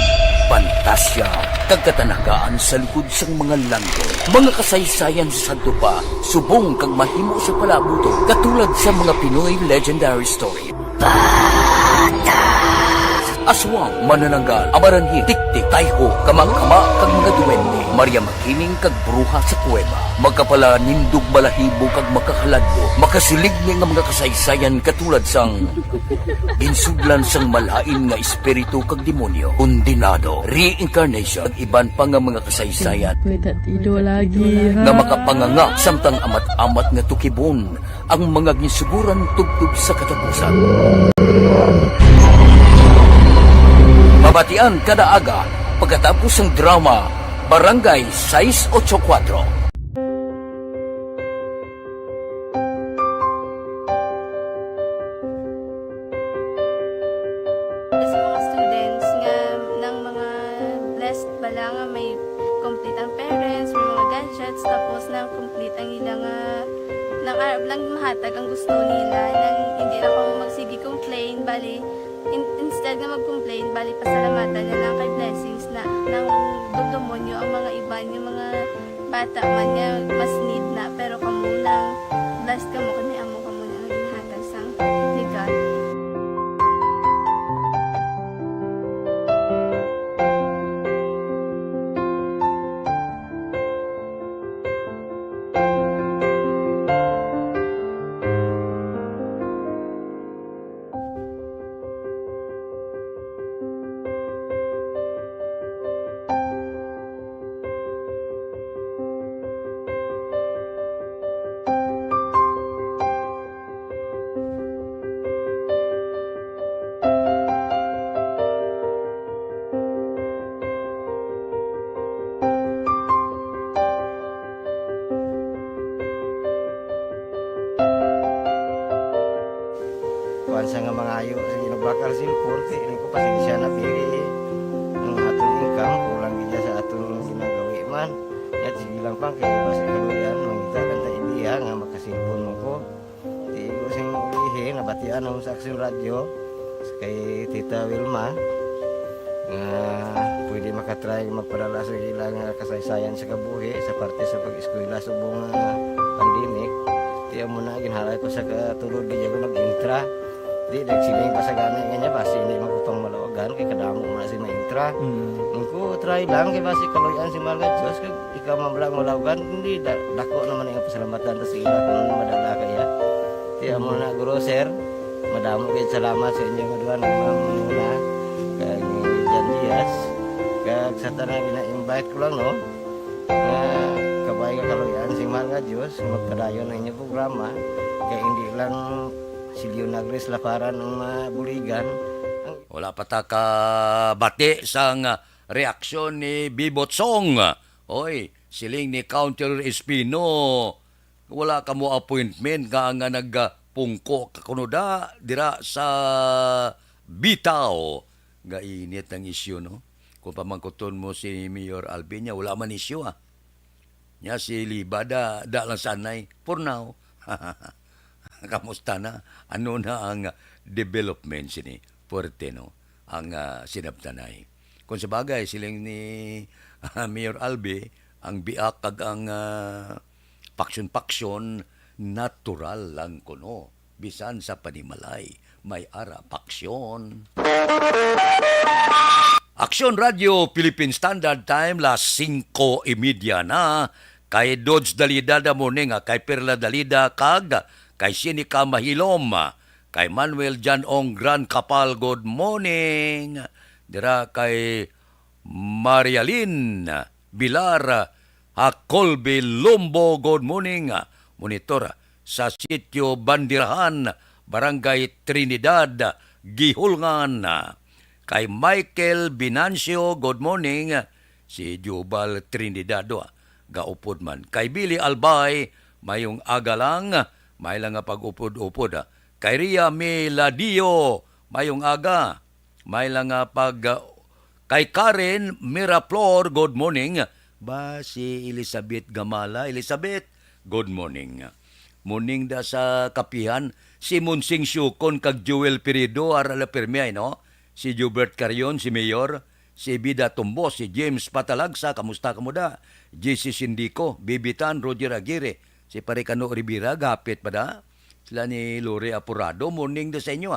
pantasya, kagkatanagaan sa likod sang mga langit. Mga kasaysayan sa dupa, subong kag mahimo sa palabuto, katulad sa mga Pinoy legendary story. Aswang, manananggal, amaranhit, tiktik, tayho, kamang-kama, kag mga duwende, Maria Makining kag bruha sa kuweba. Magkapala nindog balahibo kag makakaladlo, makasilig ni nga mga kasaysayan katulad sang ginsudlan sang malain nga espiritu kag demonyo, kondinado, reincarnation, kag iban pa nga mga kasaysayan nga makapanganga samtang amat-amat nga tukibon ang mga ginsuguran tugtog sa katapusan. Mabatian kada aga pagkatapos ng drama Barangay 684. Sa mga students nga ng mga blessed bala nga may complete ang parents, may mga gadgets, tapos na complete ang ilang nang arab lang mahatag ang gusto nila nang hindi na ako magsige complain bali instead nga mag-complain bali pasalamatan na lang kay blessings na nang dudumonyo ang mga iba yung mga bata man nga mas need na pero kamo lang blessed kamo kami amo kamo na naging hatag sang ligat. Sa nga mga ayo sa ginabakal silpon kay ini ko pasensya na pili ang atong income kulang gid sa atong ginagawi man yat sige lang pang kay basta kaluyan mangita kan ta idea nga makasilpon mo ko di ko sing ihi nabatian ang sa Aksyon Radio kay Tita Wilma nga pwede makatry magpadala sa ilang kasaysayan sa kabuhi sa parte sa pag-eskwela subong pandemic di mo na ginhalay ko sa katulod di ko nag-intra. Di nagsiling pa sa gana niya basi hindi magupang malawagan kay kadamo mo na si maintra. Ko try lang kay basi kaluyan si Malga Diyos kay ikaw mablang malawagan hindi dako naman ang pasalamatan sa ila kung madala kaya. Kaya mo na guro sir, madamo kay salamat sa inyo mga duwan na kay Jan Diaz. Kag sa tanan gina-invite ko lang no. Kabay ka kaluyan si Malga Diyos magpadayon ang inyong programa kay hindi lang si Leonagres laparan ng mabuligan. Wala pa ta ka bati sang reaksyon ni Bibot Song. Oy, siling ni Counter Espino. Wala ka mo appointment nga nagpungko kakunoda dira sa Bitaw. Gainit ang isyu no. Kung pamangkuton mo si Mayor Albinia, wala man isyu Nya si Libada da lang sanay for now. Kamusta na? Ano na ang development sini? Puerte no? Ang sinabtanay. Kung sa bagay, silang ni Mayor Albi, ang biak kag ang paksyon-paksyon, natural lang kuno. Bisan sa panimalay, may ara paksyon. Aksyon Radio Philippine Standard Time, las 5:30 na. Kay Dodge Dalida da mo nga, kay Perla Dalida kag kay Sinica Mahilom, kay Manuel Jan Ong Gran Kapal, good morning. Dira kay Marialyn Bilar Hakolbe Lumbo, good morning. Monitor sa sitio Bandirahan, Barangay Trinidad, Gihulngan. Kay Michael Binancio, good morning. Si Jubal Trinidad, gaupod man. Kay Billy Albay, mayong agalang, may lang nga pag-upod-upod. Kay Ria Meladio, mayong aga. May lang nga kay Karen Miraflor, good morning. Ba si Elizabeth Gamala. Elizabeth, good morning. Muning da sa kapihan, si Monsing Syukon kag Joel Perido arala permiay, no? Si Jubert Carion, si Mayor, si Bida Tumbos, si James Patalagsa, kamusta kamuda? JC Sindico, Bibitan, Roger Aguirre, si Paricano Rivera, gapit pa da? Sila ni Lore Apurado, morning da sa inyo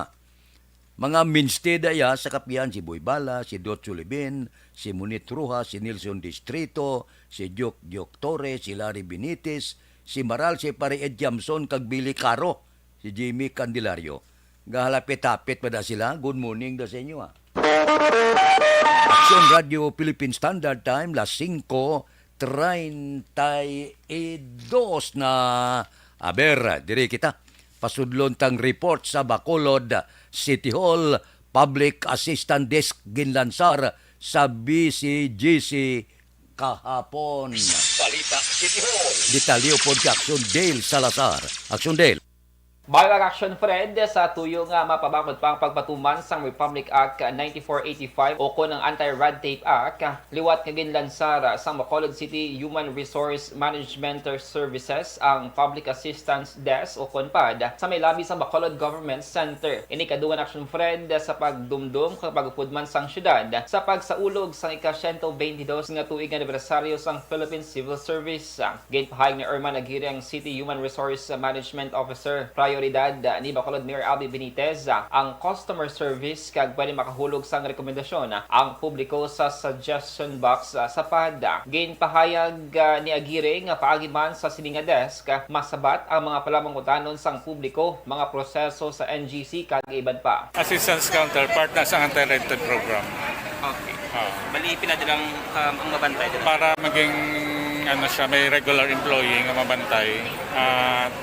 Mga minste daya sa kapihan, si Boy Bala, si Dot Sulibin, si Munit Ruha, si Nilson Distrito, si Jok Torres, si Larry Benitez, si Maral, si Pare Ed Jamson, kag Billy Caro, si Jimmy Candelario. Gahalapit-hapit pa da sila. Good morning da sa inyo Action Radio Philippine Standard Time, las 5:32 na. Aber, diri kita. Pasudlon tang report sa Bacolod City Hall, Public Assistant Desk ginlansar sa BCGC kahapon. Balita City Hall. Detalyo po kay Action Dale Salazar. Action Dale. Bayag Action Fred sa tuyo nga mapabakod pang pagpatuman sang Republic Act 9485 o kon ang Anti-Red Tape Act, liwat nga ginlansar sang Bacolod City Human Resource Management Services ang Public Assistance Desk o kon PAD sa may labi sa Bacolod Government Center. Ini kaduan Action Fred sa pagdumdum kag pagpudman sang syudad sa pagsaulog sang ika-122 nga tuig nga anibersaryo sang Philippine Civil Service. Ginpahayag ni Erman Aguirre ang City Human Resource Management Officer. Prioridad ni Bacolod Mayor Albi Benitez ang customer service kag pwede makahulog sang rekomendasyon ang publiko sa suggestion box sa PAD. Ginpahayag ni Aguirre nga paagi man sa sininga desk masabat ang mga palamangutanon sang publiko, mga proseso sa NGC kag iban pa. Assistance counterpart na sa anti-red tape program. Okay. Bali pinadilang ang mabantay para maging may regular employee nga mabantay.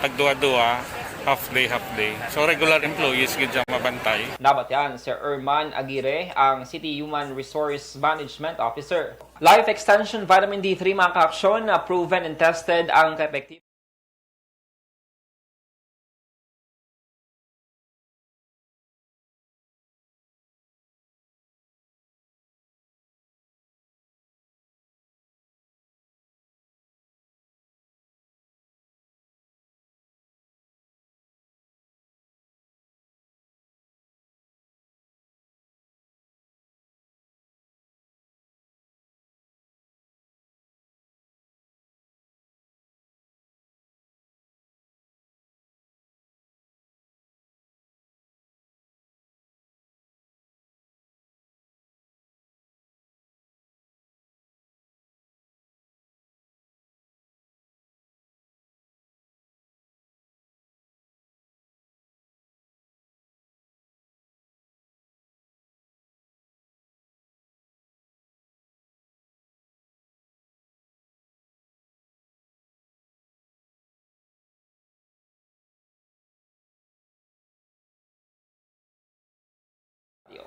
Tagduwa-duwa. Half day. So regular employees gid siya mabantay. Nabatyan si Erman Aguirre, ang City Human Resource Management Officer. Life Extension Vitamin D3 mga ka-aksyon na proven and tested ang ka-effective.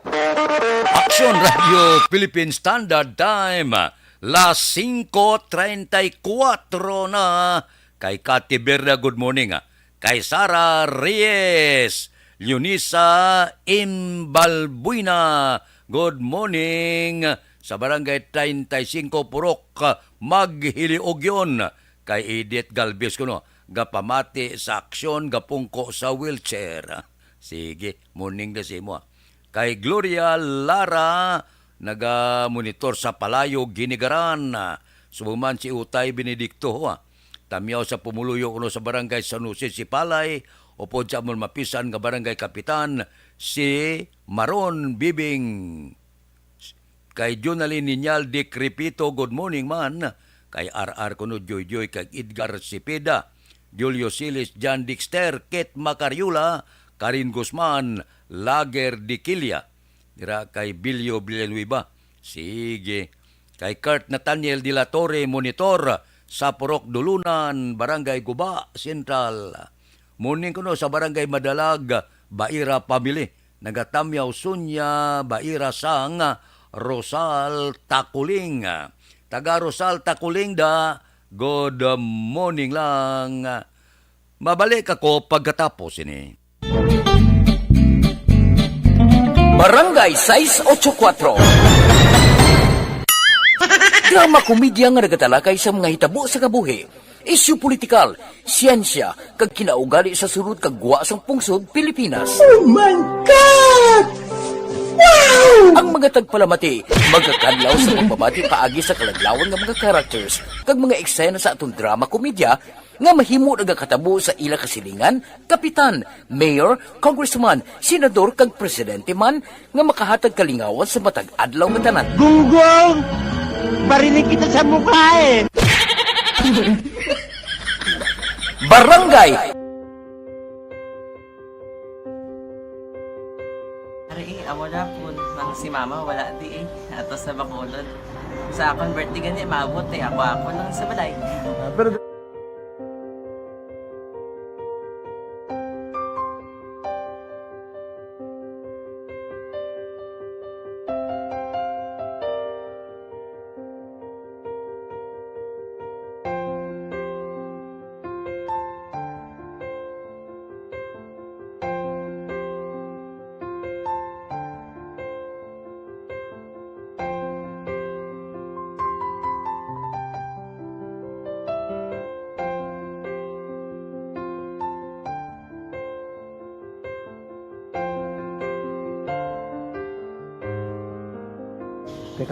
Action Radio Philippine Standard Time, las 5:34 na. Kay Kati Berna, good morning. Kay Sara Reyes, Leonisa Imbalbuina, good morning. Sa barangay 35 Purok, Maghiliogyon. Kay Edith Galvez kuno, gapamati sa aksyon, gapungko sa wheelchair. Sige, morning na si mo. Kay Gloria Lara, naga-monitor sa Palayo, Ginigaran. Sumuman si Utay Benedicto. Tamyaw sa pumuluyo kuno sa barangay San Jose si Palay. Upod sa amon mapisan nga barangay Kapitan, si Maron Bibing. Kay Jonalyn Ninyal Di Crepito, good morning man. Kay RR kuno Joy kay Edgar Cepeda, Julio Silis, John Dexter, Kate Macariula, Karin Guzman, Lager Diquilia, dira kay Bilio Villanueva. Sige. Kay Kurt Nathaniel de la Torre, monitor sa Purok Dulunan, Barangay Guba Central. Morning kuno sa Barangay Madalag, Baira Pamili. Nagatamyaw Sunya, Baira Sang, Rosal Takuling. Taga Rosal Takuling da, good morning lang. Mabalik ako pagkatapos ini. Barangay 684. Drama komedya nga nagatalakay sa mga hitabo sa kabuhi. isyu politikal, siyensya, kag kinaugali sa sunod kag guwa sang pungsod Pilipinas. Oh my God! Wow! Ang mga tagpalamati, magkakadlaw sa pagbabati paagi sa kalaglawan ng mga characters kag mga eksena sa atong drama komedya nga mahimo nagakatabo sa ila kasilingan, kapitan, mayor, congressman, senador kag presidente man nga makahatag kalingawan sa matag adlaw nga tanan. Gunggong! Barinig kita sa mukha eh! Barangay! Amo na po, nang si mama wala di atos sa Bacolod. Sa akong birthday gani, maabot ako lang sa balay. Pero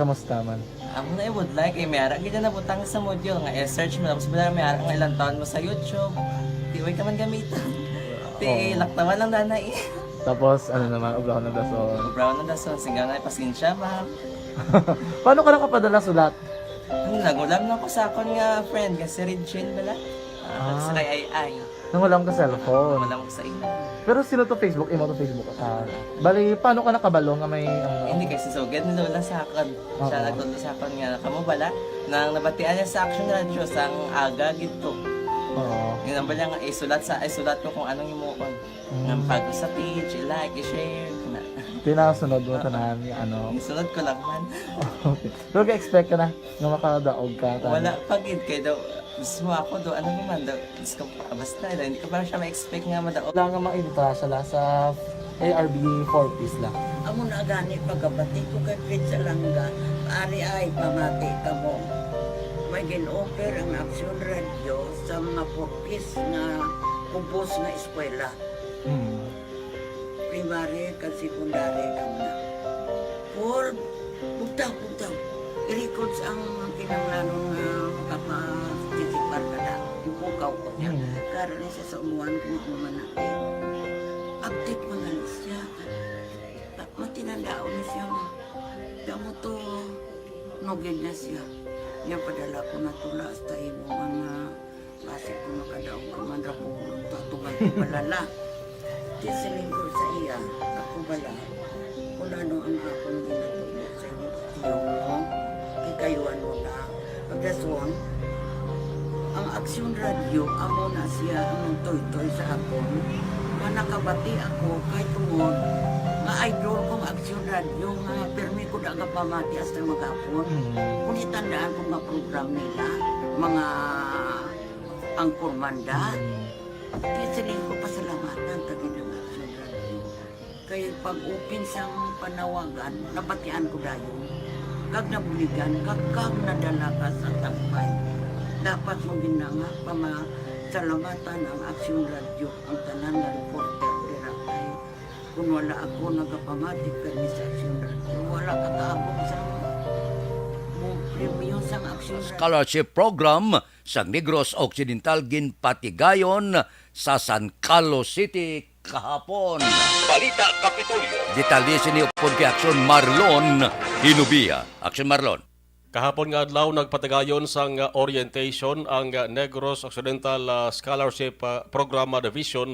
kamusta man? Amo na would like mayara gid na butang sa module nga i-search mo tapos bala mayara nga ilang taon mo sa YouTube. Di way ka man gamitan. Di laktawan lang danay. Tapos ano naman, ubraw na daso. Ubraw na daso, sigaw na pasensya ma'am. Paano ka nakapadala sulat? Nagulam na ko sa akon nga friend nga si Regine bala. Sa kay ay. Nang wala ka cellphone. Wala ko sa ina. Pero sino to Facebook? Imo to Facebook. Bali, paano ka nakabalo nga may... Hindi kasi sugad ni Lola sa akin. Siya nagtulo sa akin nga, kamo bala, nang nabatian niya sa Action Radio sang aga gito. Oo. Yung nang bala nga, isulat ko kung anong imukon. Nang pag sa page, i-like, i-share. Tinasunod mo tanan ni ano? Isunod ko lang man. Okay. Pero ka-expect ka na nga makadaog ka? Wala, pagid kayo daw. Gusto mo ako do, ano naman daw, gusto ko, basta hindi ko parang siya ma-expect nga madaog. Wala nga maibita siya sa ARB 4-piece lang. Amo na gani pagkabati ko kay Fred sa langga, ari ay pamati ka mo. May gin-offer ang Action Radio sa mga 4-piece na kumpos na eskwela. Primary kag secondary kam na. For bugtaw. I-records ang kinanglanong makapasisikbar ka na. Yung kukaw ko niya. Karoon siya sa umuan kung ako manakit. Update mo na siya. Matinandao na siya. Damo to, nugid na siya. Niya padala ko na tula hasta imo mga base ko makadaog ka man ra po. Tatugan ko balala. Tisiling ko sa iya. Ako bala. Kung ano ang akong ginatulo sa iyo. Kayuan mo na. Pagdason, ang Action Radio, amo na siya ang toy-toy sa akon. Manakabati ako kay tungod nga idol kong Action Radio nga permi ko daga pamati hasta magapon. Kung itandaan ko nga program nila, mga angkor manda, kisiling ko pasalamatan tagin ng Action Radio. Kaya pag-upin sang panawagan, nabatian ko dayon. Kag nabuligan, kag nadala ka sa tampay. Dapat mong ginanga pamasalamatan ang Action Radio, ang tanan na reporter dirakay. Kung wala ako nagapamatik kami sa Action Radio, wala ka kaabong sa premium sa Action Radio. Scholarship program sa Negros Occidental ginpatigayon sa San Carlos City kahapon. Balita Kapitolyo. Detalye ni upod kay Action Marlon Hinubia. Action Marlon. Kahapon nga adlaw nagpatagayon sang orientation ang Negros Occidental Scholarship Programa Division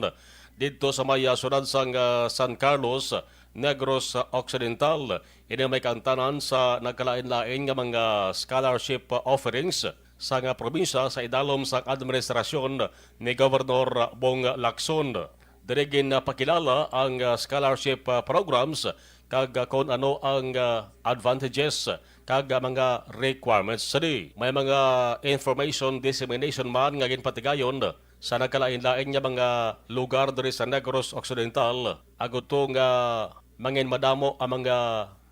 dito sa may sunod sang San Carlos, Negros Occidental. Ini may kantanan sa nagkalain-lain nga mga scholarship offerings sa nga probinsya sa idalom sa administrasyon ni Governor Bong Lacson. Dirigin na pakilala ang scholarship programs kag kung ano ang advantages kag mga requirements sa di. May mga information dissemination man nga ginpatigayon sa nagkalain-lain nga mga lugar diri sa Negros Occidental. Aguto nga mangin madamo ang mga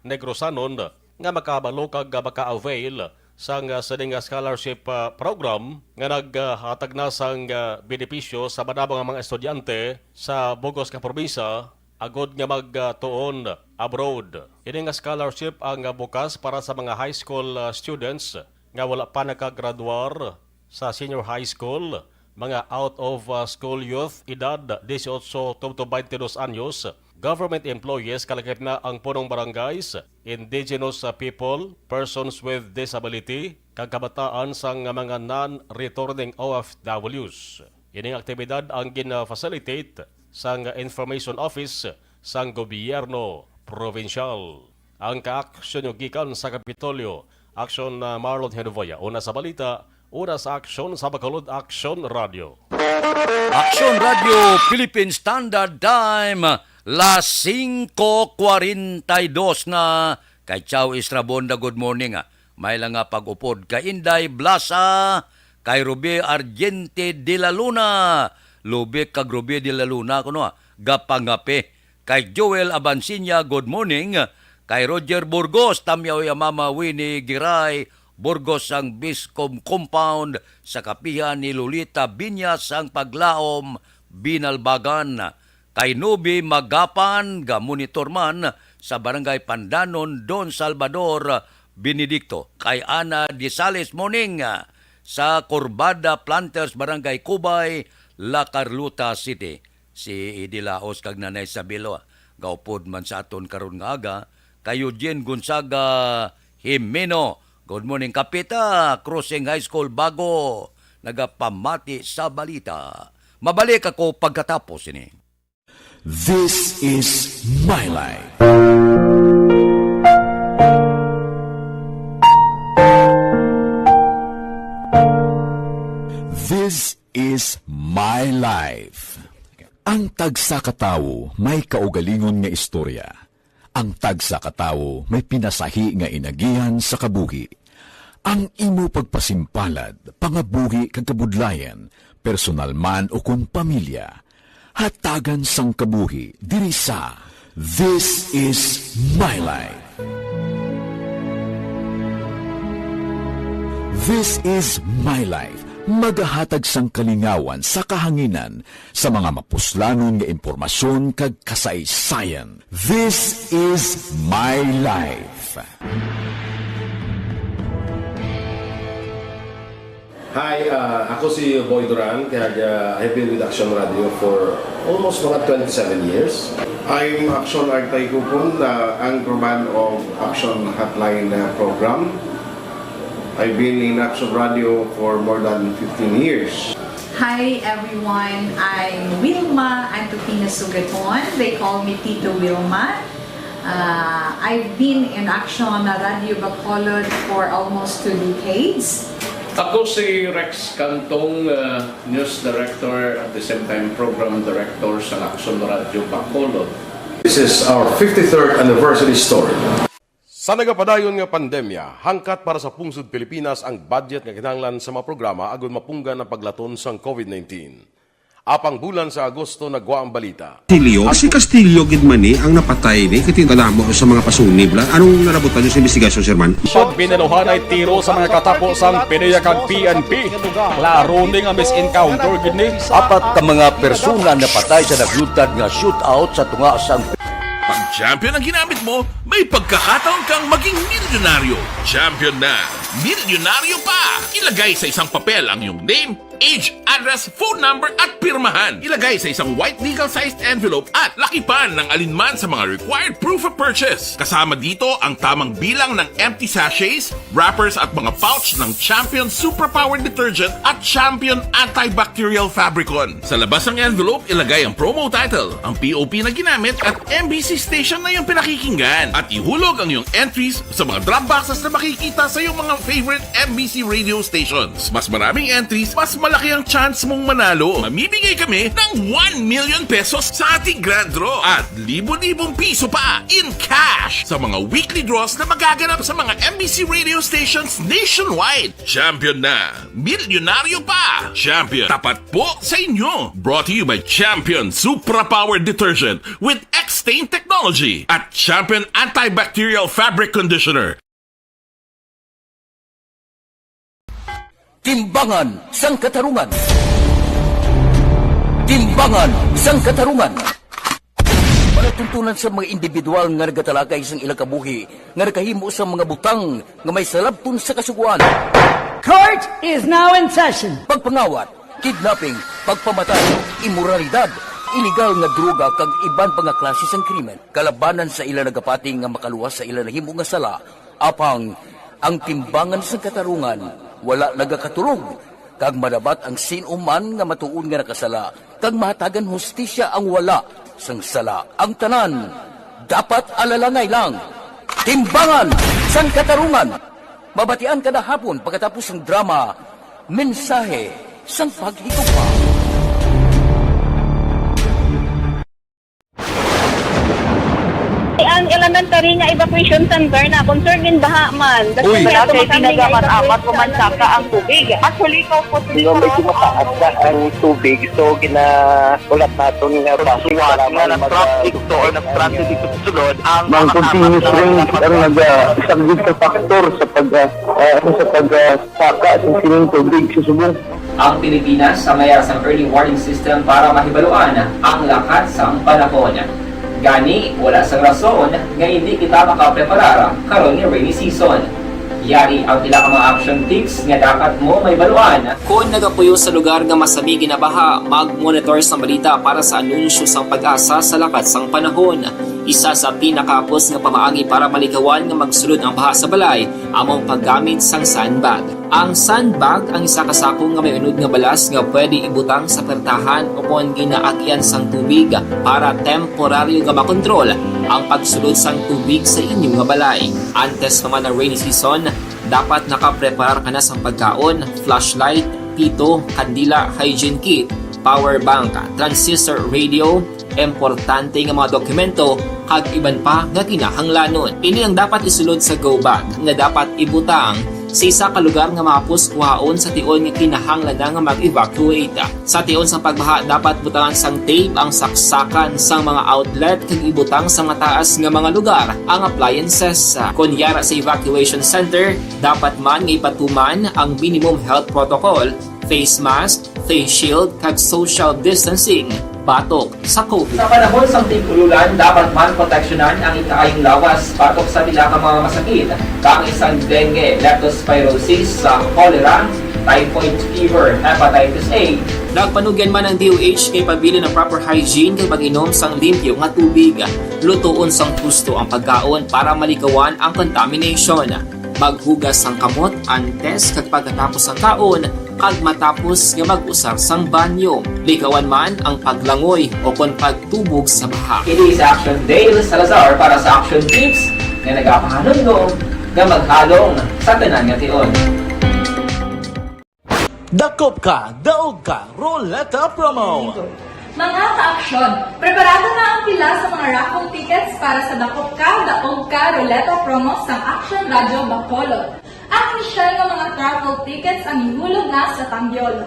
Negrosanon nga makabalo kag maka-avail sang sining scholarship program nga naghatag na sang benepisyo sa madamang mga estudyante sa Bugos ka probinsya agod nga magtuon abroad. Ini nga scholarship ang bukas para sa mga high school students nga wala pa nakagraduar sa senior high school, mga out of school youth edad 18 to 22 anyos, government employees kalakip na ang punong barangays, indigenous people, persons with disability, kag kabataan sang mga non-returning OFWs. Ining aktibidad ang gina-facilitate sang Information Office sang Gobyerno Provincial. Ang ka-aksyon yung gikan sa Kapitolyo, Aksyon Marlon Henovoya. Una sa balita, una sa aksyon sa Bacolod Aksyon Radio. Aksyon Radio Philippine Standard Time, las 5:42 na. Kay Chow Estrabonda, good morning. May lang nga pag-upod kay Inday Blasa, kay Ruby Argente de la Luna, Lubik kag Ruby de la Luna, kuno gapangape. Kay Joel Abansinya, good morning. Kay Roger Burgos, tamyaw ya Mama Winnie Giray, Burgos ang Biscom Compound sa kapihan ni Lolita Binyas ang Paglaom, Binalbagan. Kay Nubi Magapan, gamonitor man sa Barangay Pandanon, Don Salvador, Benedicto. Kay Ana Disales morning sa Corbada Planters, Barangay Cubay, La Carlota City. Si Idilaos kag Nanay Sabilo, gaupod man sa aton karon nga aga. Kay Eugene Gonzaga Jimeno, good morning Kapita, Crossing High School Bago, nagapamati sa balita. Mabalik ako pagkatapos ini. This is My Life. This is My Life. Ang tagsakatawo may kaugalingon nga istorya. Ang tagsakatawo may pinasahi nga inagihan sa kabuhi. Ang imo pagpasimpalad, pangabuhi kag kabudlayan, personal man o kung pamilya, hatagan sang kabuhi diri sa This is My Life. This is My Life. Magahatag sang kalingawan sa kahanginan sa mga mapuslanon nga impormasyon kag kasaysayan. This is My Life. Hi, ako si Boy Duran, kaya I've been with Action Radio for almost mga 27 years. I'm Action Artay Kupon, anchorman of Action Hotline program. I've been in Action Radio for more than 15 years. Hi everyone, I'm Wilma Antopina Sugaton. They call me Tito Wilma. I've been in Action Radio Bacolod for almost 2 decades. Ako si Rex Cantong, News Director at the same time Program Director sa Action Radio Bacolod. This is our 53rd anniversary story. Sa nagapadayon nga pandemya, hangkat para sa pungsod Pilipinas ang budget nga kinahanglan sa mga programa agon mapunggan ang paglaton sang COVID-19. Apang bulan sa Agosto nagwa ang balita. Castillo, si Castillo gid man ni ang napatay ni kitindala mo sa mga pasunib lang. Anong narabutan niyo sa investigasyon, Sir Man? Pagbineluhan ay tiro sa mga katapos-ang PDEA kag PNP. Klaro ni nga misencounter gid ni. Apat ka mga persona na patay sa naglutad nga shootout sa tunga sang Pag champion ang ginamit mo, may pagkakataon kang maging milyonaryo. Champion na, milyonaryo pa! Ilagay sa isang papel ang iyong name, age, address, phone number at pirmahan. Ilagay sa isang white legal-sized envelope at lakipan ng alinman sa mga required proof of purchase. Kasama dito ang tamang bilang ng empty sachets, wrappers at mga pouch ng Champion Superpower Detergent at Champion Antibacterial Fabricon. Sa labas ng envelope, ilagay ang promo title, ang POP na ginamit at MBC station na yung pinakikinggan. At ihulog ang iyong entries sa mga drop boxes na makikita sa iyong mga favorite MBC radio stations. Mas maraming entries, mas malaki ang chance mong manalo. Mamimigay kami ng 1 million pesos sa ating grand draw at libo-libong piso pa in cash sa mga weekly draws na magaganap sa mga MBC radio stations nationwide. Champion na, milyonaryo pa. Champion, tapat po sa inyo. Brought to you by Champion Superpower Detergent with X-Stain Technology at Champion Antibacterial Fabric Conditioner. Timbangan sang katarungan. Timbangan sang katarungan. Palatuntunan sa mga individual nga nagatalakay sang ilang kabuhi, nga nakahimo sa mga butang nga may salabton sa kasuguan. Court is now in session. Pagpangawat, kidnapping, pagpamatay, immoralidad, iligal nga droga kag iban pa nga klase sang krimen, kalabanan sa ilang nagapating nga makaluwas sa ilang nahimo nga sala, apang ang timbangan sa katarungan wala nagakatulog, kag madabat ang sinuman nga matuon nga nakasala, kag mahatagan hustisya ang wala sang sala. Ang tanan dapat alalangay lang. Timbangan sang katarungan. Mabatian kada hapon pagkatapos ng drama, mensahe sang paghigugma. Ang elementary nga evacuation center na concern din baha man. Uy, kasi pinagamat-amat kumansaka ang tubig. Actually, ikaw po medyo mataas na ang tubig. So, ginaulat natin nga basuwat nga nag-traffic to or nag-transit dito sa sulod. Ang continuous rain ang nag-subject sa factor sa pagsaka sa sining tubig sa subong. Ang Pilipinas sa mayroon sa early warning system para mahibaluan ang lakat sa panahon. Gani, wala sa rason nga hindi kita makapreparar karon ni rainy season. Yari ang pila ka mga action tips nga dapat mo may baluan. Kung nagapuyo sa lugar nga masabi ginabaha, mag-monitor sa balita para sa anunsyo sang pag-asa sa lakat sang panahon. Isa sa pinakapos nga pamaagi para malikawan nga magsulod ang baha sa balay, among paggamit sang sandbag. Ang sandbag ang isa kasakong nga may unod nga balas nga pwede ibutang sa pertahan upon ginaagyan sang tubig para temporaryo nga makontrol ang pagsulod sang tubig sa inyong nga balay. Antes naman ng rainy season, dapat nakapreparar ka na sang pagkaon, flashlight, pito, kandila, hygiene kit, power bank, transistor radio, importante nga mga dokumento kag iban pa nga kinahanglanon. Ini ang dapat isulod sa go bag nga dapat ibutang sa isa ka lugar nga mapus kuhaon sa tion nga kinahanglan nga mag-evacuate. Sa tion sa pagbaha dapat butangan sang tape ang saksakan sang mga outlet kag ibutang sa mga taas nga mga lugar ang appliances. Kunyara sa evacuation center, dapat man nga ipatuman ang minimum health protocol, face mask, face shield kag social distancing. Batok sa COVID. Sa panahon sa tig-ululan, dapat man proteksyonan ang ikaayong lawas batok sa pila ka mga masakit, kang isang dengue, leptospirosis, cholera, typhoid fever, hepatitis A. Nagpanugyan man ang DOH kay pabili ng proper hygiene kay pag-inom sang limpyo nga tubig. Lutuon sang gusto ang pagkaon para malikawan ang contamination. Maghugas sang kamot antes kag pagkatapos ang kaon kag matapos nga mag-usar sang banyo. Likawan man ang paglangoy o kon pagtubog sa baha. It is Action Dale Salazar para sa Action Tips nga nagapahanong nga maghalong sa tanan nga tion. Dakop ka, daog ka, Roleta Promo! Mga ka-aksyon, preparado na ang pila sa mga raffle tickets para sa Dakop Ka, Daog Ka, Roleta Promo sa Action Radio Bacolod. Ang inisyal ng mga raffle tickets ang ihulog na sa Tambiol.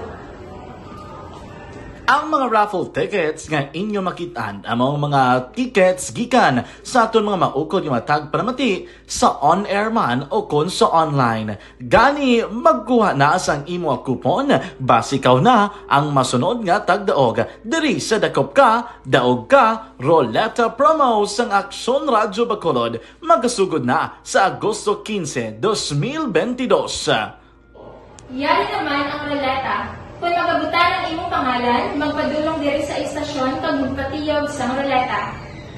Ang mga raffle tickets nga inyo makitaan among mga tickets gikan sa aton mga maukod nga matag paramati sa on-air man o kon sa online. Gani magkuha na sang imo coupon base ikaw na ang masunod nga tagdaog diri sa Dakop Ka, Daog Ka, Roleta Promo sang Aksyon Radyo Bacolod magasugod na sa Agosto 15, 2022. Yari naman ang roleta. Kung magabutan ang imong pangalan, magpadulong diri sa istasyon kag magpatiyog sa roleta.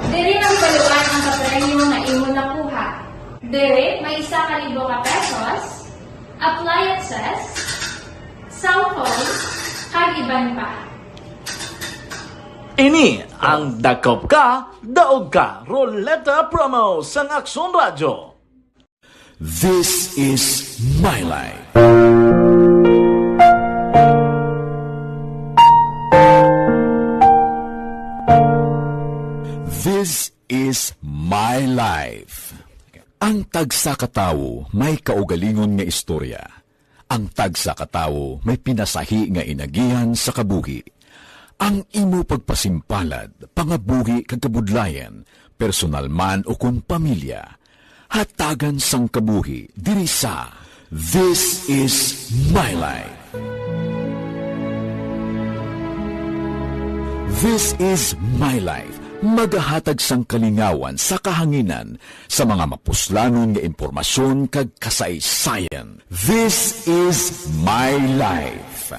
Diri nang baluan ang kapremyo nga imo nakuha. Diri may 1,000 ka pesos, appliances, cellphone, kag iban pa. Ini ang Dakop Ka, Daog Ka, Roleta Promo sa Aksyon Radyo. This is My Life. This is My Life. Ang tagsakatawo may kaugalingon nga istorya. Ang tagsakatawo may pinasahi nga inagihan sa kabuhi. Ang imo pagpasimpalad, pangabuhi kag kabudlayan, personal man o kung pamilya, hatagan sang kabuhi diri sa This is My Life. This is My Life. Magahatag sang kalingawan sa kahanginan sa mga mapuslanon nga impormasyon kag kasaysayan. This is My Life.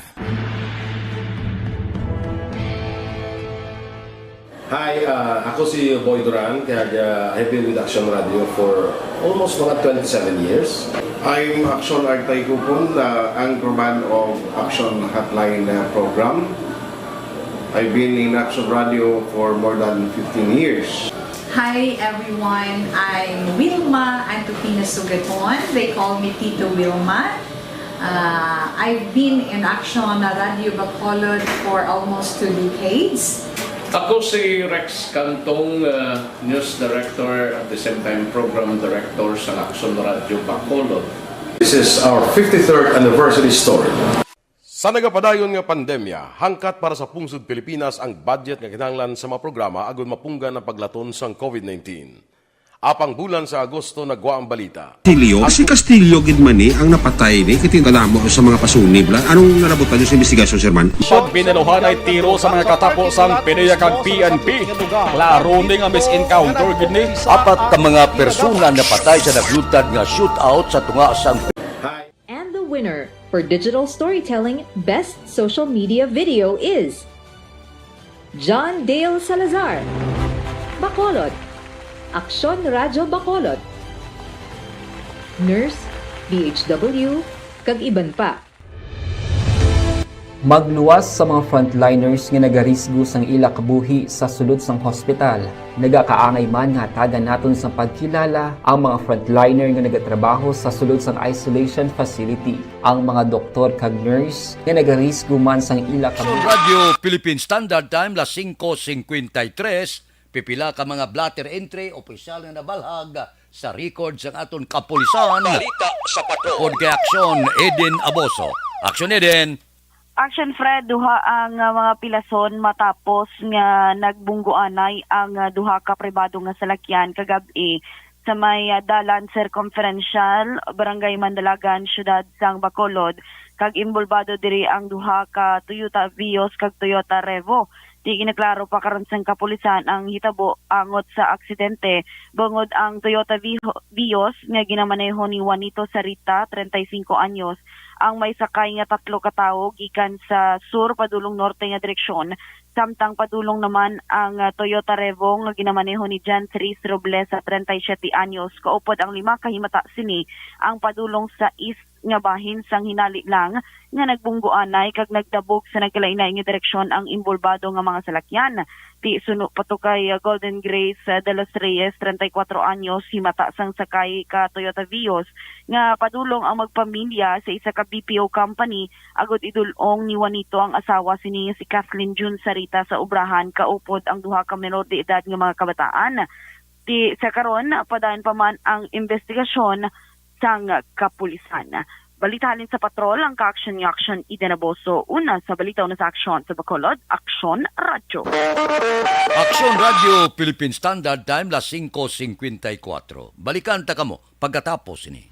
Hi, ako si Boy Duran, kaya I've been with Action Radio for almost mga 27 years. I'm Action Artay Kupon, anchorman of Action Hotline program. I've been in Action Radio for more than 15 years. Hi everyone, I'm Wilma Antopina Sugaton. They call me Tito Wilma. I've been in Action Radio Bacolod for almost 2 decades. Ako si Rex Cantong, News Director at the same time Program Director sa Action Radio Bacolod. This is our 53rd anniversary story. Sa nagapadayon nga pandemya, hangkat para sa pungsod Pilipinas ang budget nga kinahanglan sa mga programa agud mapunggan ang paglaton sang COVID-19. Apang bulan sa Agosto nagwa ang balita. Si Castillo gid man ni ang napatay ni kitindalamo sa mga pasunib lan. Anong nalabutan niyo sa investigasyon, Sir Man? Pagbinuhan ay tiro sa mga katapos ang PDEA kag PNP. Klaro ni nga misencounter gid ni. Apat ka mga persona na patay sa naglutad nga shootout sa tunga sang And the winner for Digital Storytelling Best Social Media Video is John Dale Salazar, Bacolod, Aksyon Radyo Bacolod, Nurse, BHW, kag iban pa. Magluwas sa mga frontliners nga nagarisgo sang ila kabuhi sa sulod sang hospital. Nagakaangay man nga tagan naton sa pagkilala ang mga frontliner nga nagatrabaho sa sulod sang isolation facility. Ang mga doktor kag nurse nga nagarisgo man sang ila kabuhi. Radio Philippine Standard Time las 5:53. Pipila ka mga blatter entry opisyal nga nabalhag sa record sang aton kapulisan. Balita sa patrol. Pod kay Aksyon Eden Aboso. Aksyon Eden. Action Fred, duha ang mga pilason matapos nga nagbunggoanay ang duha ka pribado nga salakyan kagabi sa may dalan circumferential Barangay Mandalagan, Syudad sang Bacolod. Kag imbolbado diri ang duha ka Toyota Vios kag Toyota Revo. Di ginaklaro pa karon sang kapulisan ang hitabo angot sa aksidente. Bungod ang Toyota Vios nga ginamaneho ni Juanito Sarita, 35 anyos, ang may sakay nga 3 ka tawo gikan sa sur padulong norte nga direksyon. Samtang padulong naman ang Toyota Revo nga ginamaneho ni John Tris Robles sa 37 anyos. Kaupod ang 5 kahimata sini ang padulong sa east nga bahin sang hinali lang nga nagbunggoanay kag nagdabog sa nagkalainay nga direksyon ang imbolbado nga mga salakyan. Ti suno pato kay Golden Grace de los Reyes, 34 anyos, himata sang sakay ka Toyota Vios nga padulong ang magpamilya sa isa ka BPO company. Agod idulong ni Juanito ang asawa sini si Kathleen June Sarita sa Ubrahan. Kaupod ang duha ka menor de edad nga mga kabataan. Ti sa karon padayon pa man ang investigasyon sang kapulisan. Balitahalin sa patrol ang ka-action ni Action Eden Aboso. Una sa balita na sa Action sa Bacolod, Action Radio. Action Radio Philippine Standard Time las 5:54. Balikan ta kamo pagkatapos ini.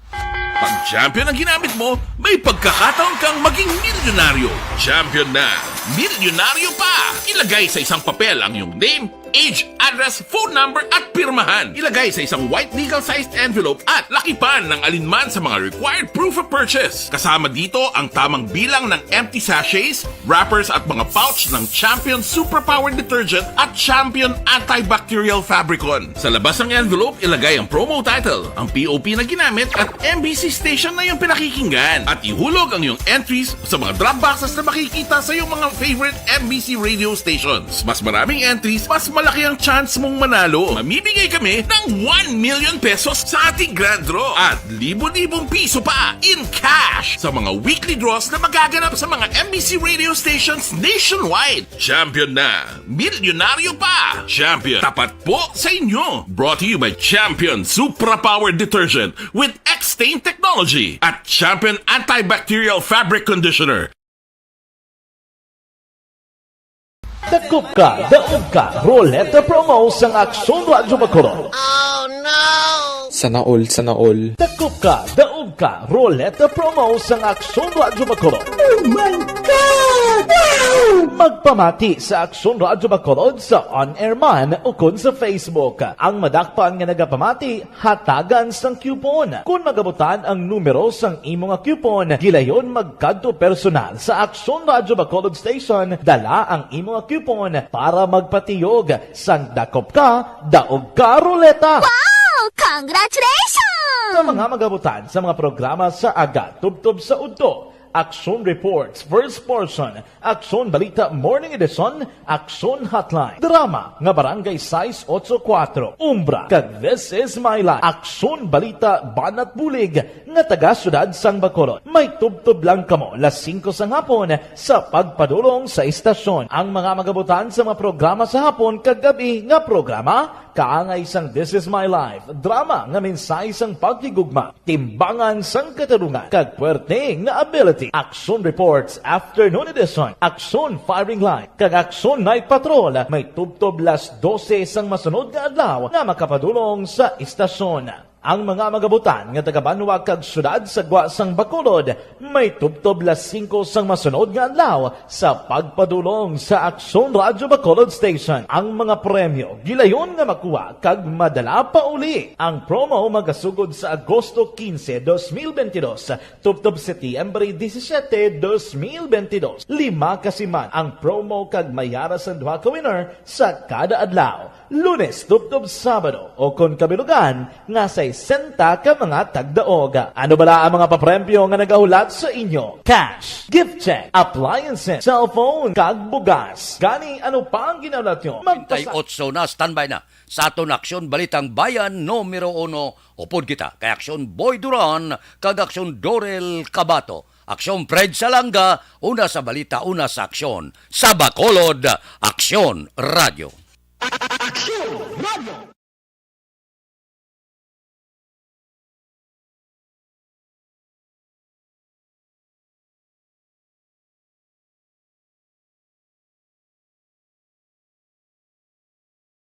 Pag champion ang ginamit mo, may pagkakataon kang maging milyonaryo. Champion na, milyonaryo pa! Ilagay sa isang papel ang iyong name, age, address, phone number at pirmahan. Ilagay sa isang white legal-sized envelope at lakipan ng alinman sa mga required proof of purchase. Kasama dito ang tamang bilang ng empty sachets, wrappers at mga pouch ng Champion Superpower Detergent at Champion Antibacterial Fabricon. Sa labas ng envelope, ilagay ang promo title, ang POP na ginamit at MBC station na yung pinakikinggan. At ihulog ang iyong entries sa mga drop boxes na makikita sa iyong mga favorite MBC radio stations. Mas maraming entries, mas malaki ang chance mong manalo. Mamimigay kami ng 1 million pesos sa ating grand draw at libo-libong piso pa in cash sa mga weekly draws na magaganap sa mga MBC radio stations nationwide. Champion na, milyonaryo pa. Champion, tapat po sa inyo. Brought to you by Champion Superpower Detergent with X-Stain Technology at Champion Antibacterial Fabric Conditioner. Daog ka, Roleta Promo sang Aksyon Radyo Bacolod. Oh no! Sana all. Daog ka Roleta promo sang Aksyon Radyo Bacolod. Oh my God! Wow! Magpamati sa Aksyon Radyo Bacolod sa on-air man o kun sa Facebook. Ang madakpan nga nagapamati, hatagan sang coupon. Kung magabutan ang numero sang imo nga coupon, gilayon magkadto personal sa Aksyon Radyo Bacolod Station, dala ang imo nga coupon para magpatiyog sang dakop ka, daog ka Roleta. Wow! Congratulations! Sa mga magabutan sa mga programa sa Aga Tubtob sa Udto, Aksyon Reports, First Portion, Aksyon Balita Morning Edition, Aksyon Hotline, Drama nga Barangay 684, Umbra, kag This Is My Life, Aksyon Balita Banat Bulig, nga taga Syudad Sang Bacolod. May tubtob lang kamo las 5 sang hapon sa pagpadulong sa istasyon. Ang mga magabutan sa mga programa sa hapon kag gabi nga programa, kaangay sang This Is My Life, drama nga mensahe sang pagtigugma, timbangan sang katarungan, kag puwerte nga ability, Aksyon Reports Afternoon Edition, Aksyon Firing Line, kag Aksyon Night Patrol, may tubtob las 12 sang masunod nga adlaw nga makapadulong sa istasyon. Ang mga magabutan nga taga-Banwa kag syudad sa Gwa sang Bacolod, may tubtob las 5 sang masunod nga adlaw sa pagpadulong sa Aksyon Radyo Bacolod Station. Ang mga premyo gilayon nga makuha kag madala pa uli. Ang promo magasugod sa Agosto 15, 2022, tubtob Setyembre 17, 2022. 5 kasiman ang promo kag mayara sa duha ka winner sa kada adlaw. Lunes tubtob Sabado o kon kabilugan nga sa 60 ka mga tagdaog. Ano bala ang mga papremyo nga nagahulat sa inyo? Cash, gift check, appliances, cellphone, kag bugas. Gani, ano pa ang ginahulat nyo? 28 na, standby na. Sa aton Aksyon Balitang Bayan, numero 1, upod kita. Kay Aksyon Boy Duran, kag Aksyon Dorel Cabato. Aksyon Fred Salanga, una sa balita, una sa aksyon. Sa Bacolod, Aksyon Radio. Aksyon Radio!